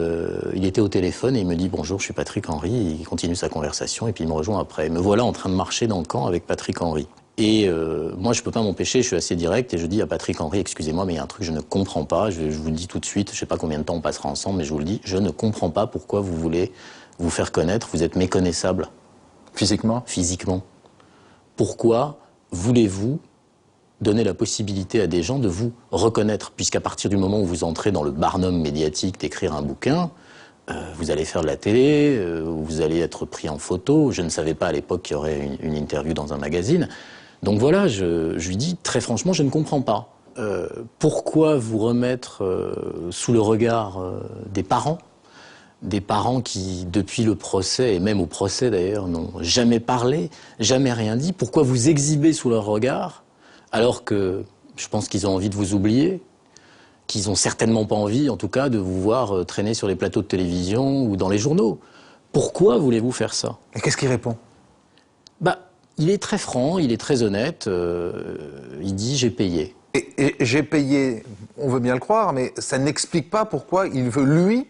il était au téléphone, et il me dit, bonjour, je suis Patrick Henry, il continue sa conversation, et puis il me rejoint après. Me voilà en train de marcher dans Caen avec Patrick Henry. Et moi, je peux pas m'empêcher, je suis assez direct, et je dis à Patrick Henry, excusez-moi, mais il y a un truc que je ne comprends pas, je vous le dis tout de suite, je sais pas combien de temps on passera ensemble, mais je vous le dis, je ne comprends pas pourquoi vous voulez vous faire connaître, vous êtes méconnaissable. Physiquement? Physiquement. Pourquoi voulez-vous donner la possibilité à des gens de vous reconnaître, puisqu'à partir du moment où vous entrez dans le barnum médiatique d'écrire un bouquin, vous allez faire de la télé, vous allez être pris en photo. Je ne savais pas à l'époque qu'il y aurait une interview dans un magazine. Donc voilà, je lui dis très franchement, je ne comprends pas. Pourquoi vous remettre sous le regard des parents qui, depuis le procès, et même au procès d'ailleurs, n'ont jamais parlé, jamais rien dit? Pourquoi vous exhiber sous leur regard, alors que je pense qu'ils ont envie de vous oublier, qu'ils ont certainement pas envie, en tout cas, de vous voir traîner sur les plateaux de télévision ou dans les journaux? Pourquoi voulez-vous faire ça? Et qu'est-ce qu'il répond? Il est très franc, il est très honnête, il dit « j'ai payé ». Et j'ai payé, on veut bien le croire, mais ça n'explique pas pourquoi il veut, lui,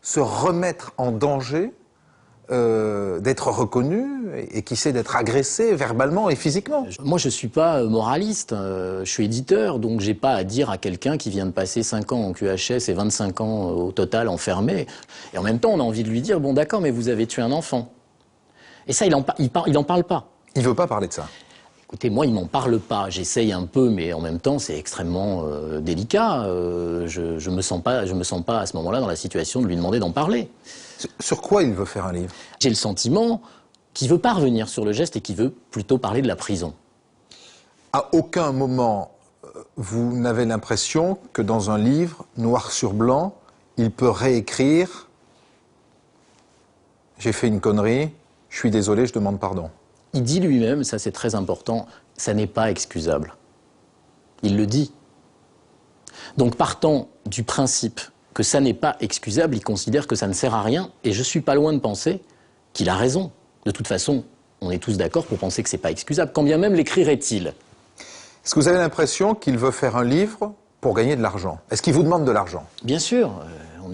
se remettre en danger d'être reconnu et qui sait d'être agressé verbalement et physiquement. Moi, je suis pas moraliste, je suis éditeur, donc j'ai pas à dire à quelqu'un qui vient de passer 5 ans en QHS et 25 ans au total enfermé. Et en même temps, on a envie de lui dire, bon d'accord, mais vous avez tué un enfant. Et ça, il en parle pas. Il veut pas parler de ça. Écoutez, moi, il m'en parle pas. J'essaye un peu, mais en même temps, c'est extrêmement délicat. Je me sens pas à ce moment-là dans la situation de lui demander d'en parler. Sur quoi il veut faire un livre? J'ai le sentiment qu'il veut pas revenir sur le geste et qu'il veut plutôt parler de la prison. À aucun moment, vous n'avez l'impression que dans un livre, noir sur blanc, il peut réécrire « J'ai fait une connerie, je suis désolé, je demande pardon ». Il dit lui-même, ça c'est très important, ça n'est pas excusable. Il le dit. Donc partant du principe que ça n'est pas excusable, il considère que ça ne sert à rien, et je suis pas loin de penser qu'il a raison. De toute façon, on est tous d'accord pour penser que c'est pas excusable, quand bien même l'écrirait-il. Est-ce que vous avez l'impression qu'il veut faire un livre pour gagner de l'argent? Est-ce qu'il vous demande de l'argent? Bien sûr.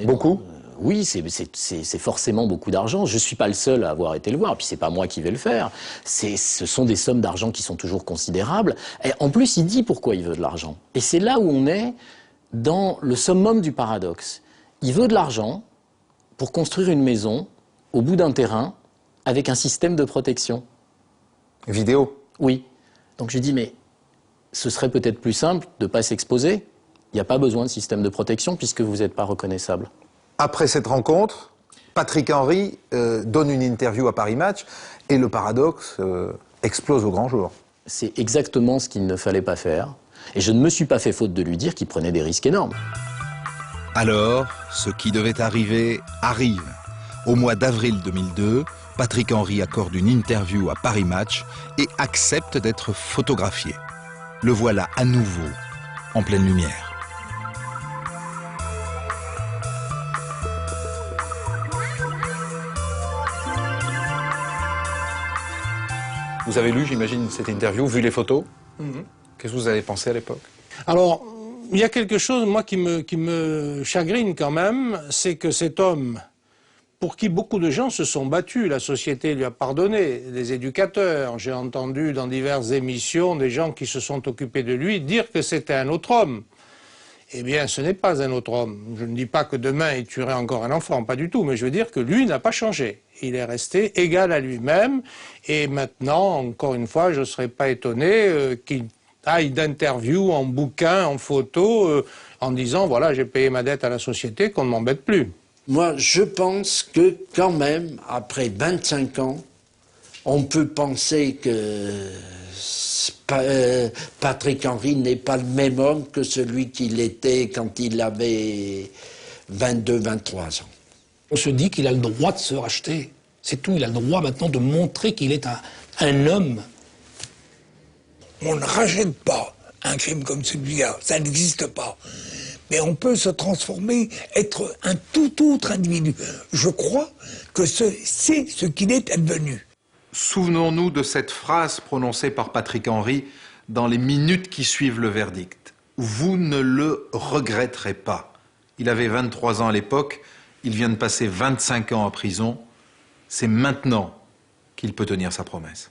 Beaucoup? Oui, c'est forcément beaucoup d'argent. Je suis pas le seul à avoir été le voir, puis c'est pas moi qui vais le faire. Ce sont des sommes d'argent qui sont toujours considérables. Et en plus, il dit pourquoi il veut de l'argent. Et c'est là où on est dans le summum du paradoxe. Il veut de l'argent pour construire une maison au bout d'un terrain avec un système de protection. Vidéo? Oui. Donc je dis, mais ce serait peut-être plus simple de ne pas s'exposer. Il n'y a pas besoin de système de protection puisque vous n'êtes pas reconnaissable. Après cette rencontre, Patrick Henry donne une interview à Paris Match et le paradoxe explose au grand jour. C'est exactement ce qu'il ne fallait pas faire. Et je ne me suis pas fait faute de lui dire qu'il prenait des risques énormes. Alors, ce qui devait arriver, arrive. Au mois d'avril 2002, Patrick Henry accorde une interview à Paris Match et accepte d'être photographié. Le voilà à nouveau en pleine lumière. Vous avez lu, j'imagine, cette interview, vu les photos. Qu'est-ce que vous avez pensé à l'époque? Alors, il y a quelque chose, moi, qui me chagrine quand même, c'est que cet homme, pour qui beaucoup de gens se sont battus, la société lui a pardonné, les éducateurs, j'ai entendu dans diverses émissions des gens qui se sont occupés de lui dire que c'était un autre homme. Eh bien, ce n'est pas un autre homme. Je ne dis pas que demain il tuerait encore un enfant, pas du tout, mais je veux dire que lui n'a pas changé. Il est resté égal à lui-même, et maintenant, encore une fois, je ne serais pas étonné qu'il aille d'interview, en bouquin, en photo, en disant, voilà, j'ai payé ma dette à la société, qu'on ne m'embête plus. Moi, je pense que quand même, après 25 ans, on peut penser que Patrick Henry n'est pas le même homme que celui qu'il était quand il avait 22, 23 ans. On se dit qu'il a le droit de se racheter. C'est tout, il a le droit maintenant de montrer qu'il est un homme. On ne rachète pas un crime comme celui-là, ça n'existe pas. Mais on peut se transformer, être un tout autre individu. Je crois que c'est ce qu'il est advenu. Souvenons-nous de cette phrase prononcée par Patrick Henry dans les minutes qui suivent le verdict. « Vous ne le regretterez pas ». Il avait 23 ans à l'époque, il vient de passer 25 ans en prison. C'est maintenant qu'il peut tenir sa promesse.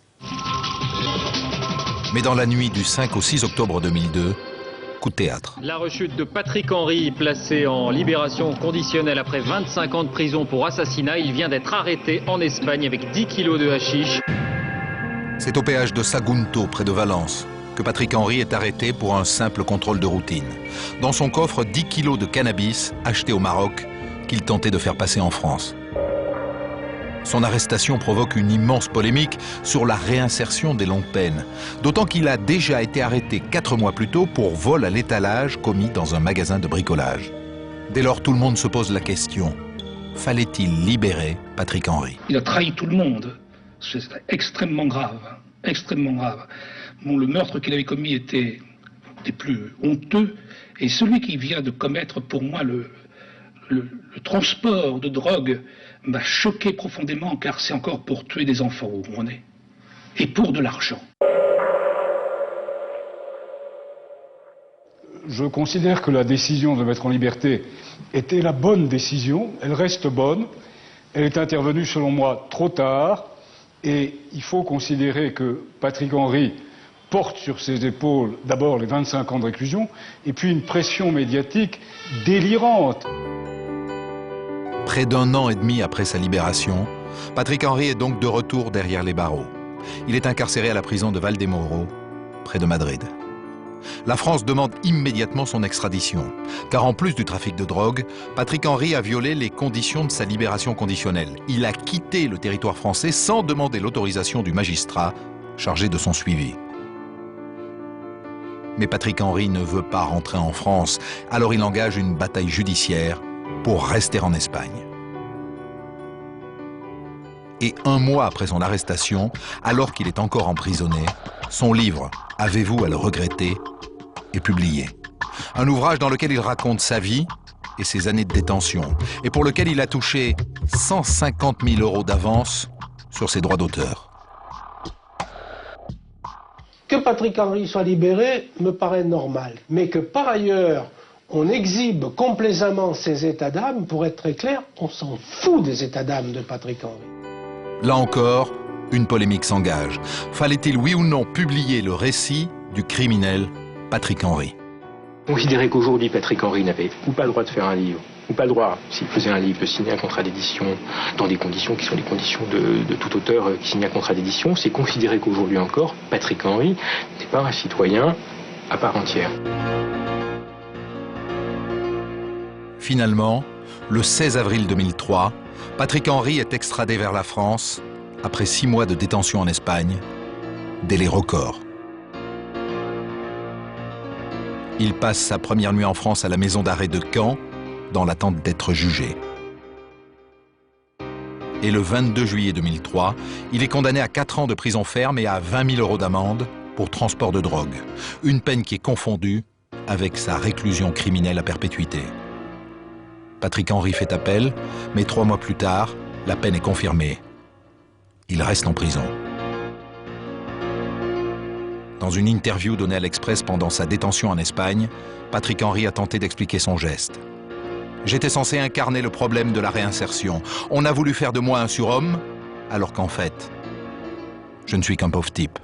Mais dans la nuit du 5 au 6 octobre 2002, coup de théâtre. La rechute de Patrick Henry, placé en libération conditionnelle après 25 ans de prison pour assassinat. Il vient d'être arrêté en Espagne avec 10 kilos de hashish. C'est au péage de Sagunto, près de Valence, que Patrick Henry est arrêté pour un simple contrôle de routine. Dans son coffre, 10 kilos de cannabis acheté au Maroc qu'il tentait de faire passer en France. Son arrestation provoque une immense polémique sur la réinsertion des longues peines, d'autant qu'il a déjà été arrêté 4 mois plus tôt pour vol à l'étalage commis dans un magasin de bricolage. Dès lors, tout le monde se pose la question, fallait-il libérer Patrick Henry? Il a trahi tout le monde. C'est extrêmement grave, extrêmement grave. Bon, le meurtre qu'il avait commis était des plus honteux, et celui qui vient de commettre, pour moi, le transport de drogue m'a choqué profondément, car c'est encore pour tuer des enfants où on est, et pour de l'argent. Je considère que la décision de mettre en liberté était la bonne décision, elle reste bonne, elle est intervenue selon moi trop tard, et il faut considérer que Patrick Henry porte sur ses épaules d'abord les 25 ans de réclusion, et puis une pression médiatique délirante. Près d'1 an et demi après sa libération, Patrick Henry est donc de retour derrière les barreaux. Il est incarcéré à la prison de Valdemoro, près de Madrid. La France demande immédiatement son extradition, car en plus du trafic de drogue, Patrick Henry a violé les conditions de sa libération conditionnelle. Il a quitté le territoire français sans demander l'autorisation du magistrat chargé de son suivi. Mais Patrick Henry ne veut pas rentrer en France, alors il engage une bataille judiciaire pour rester en Espagne. Et 1 mois après son arrestation, alors qu'il est encore emprisonné, son livre « Avez-vous à le regretter ?» est publié. Un ouvrage dans lequel il raconte sa vie et ses années de détention, et pour lequel il a touché 150 000 € d'avance sur ses droits d'auteur. Que Patrick Henry soit libéré me paraît normal, mais que par ailleurs on exhibe complaisamment ses états d'âme, pour être très clair, on s'en fout des états d'âme de Patrick Henry. Là encore, une polémique s'engage. Fallait-il oui ou non publier le récit du criminel Patrick Henry? Considérer qu'aujourd'hui Patrick Henry n'avait ou pas le droit de faire un livre, ou pas le droit, s'il faisait un livre, de signer un contrat d'édition dans des conditions qui sont les conditions de tout auteur qui signe un contrat d'édition, c'est considérer qu'aujourd'hui encore, Patrick Henry n'est pas un citoyen à part entière. Finalement, le 16 avril 2003, Patrick Henry est extradé vers la France après 6 mois de détention en Espagne, délai record. Il passe sa première nuit en France à la maison d'arrêt de Caen, dans l'attente d'être jugé. Et le 22 juillet 2003, il est condamné à 4 ans de prison ferme et à 20 000 € d'amende pour transport de drogue, une peine qui est confondue avec sa réclusion criminelle à perpétuité. Patrick Henry fait appel, mais 3 mois plus tard, la peine est confirmée. Il reste en prison. Dans une interview donnée à l'Express pendant sa détention en Espagne, Patrick Henry a tenté d'expliquer son geste. « J'étais censé incarner le problème de la réinsertion. On a voulu faire de moi un surhomme, alors qu'en fait, je ne suis qu'un pauvre type. »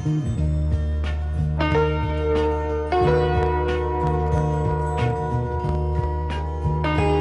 Mm-hmm.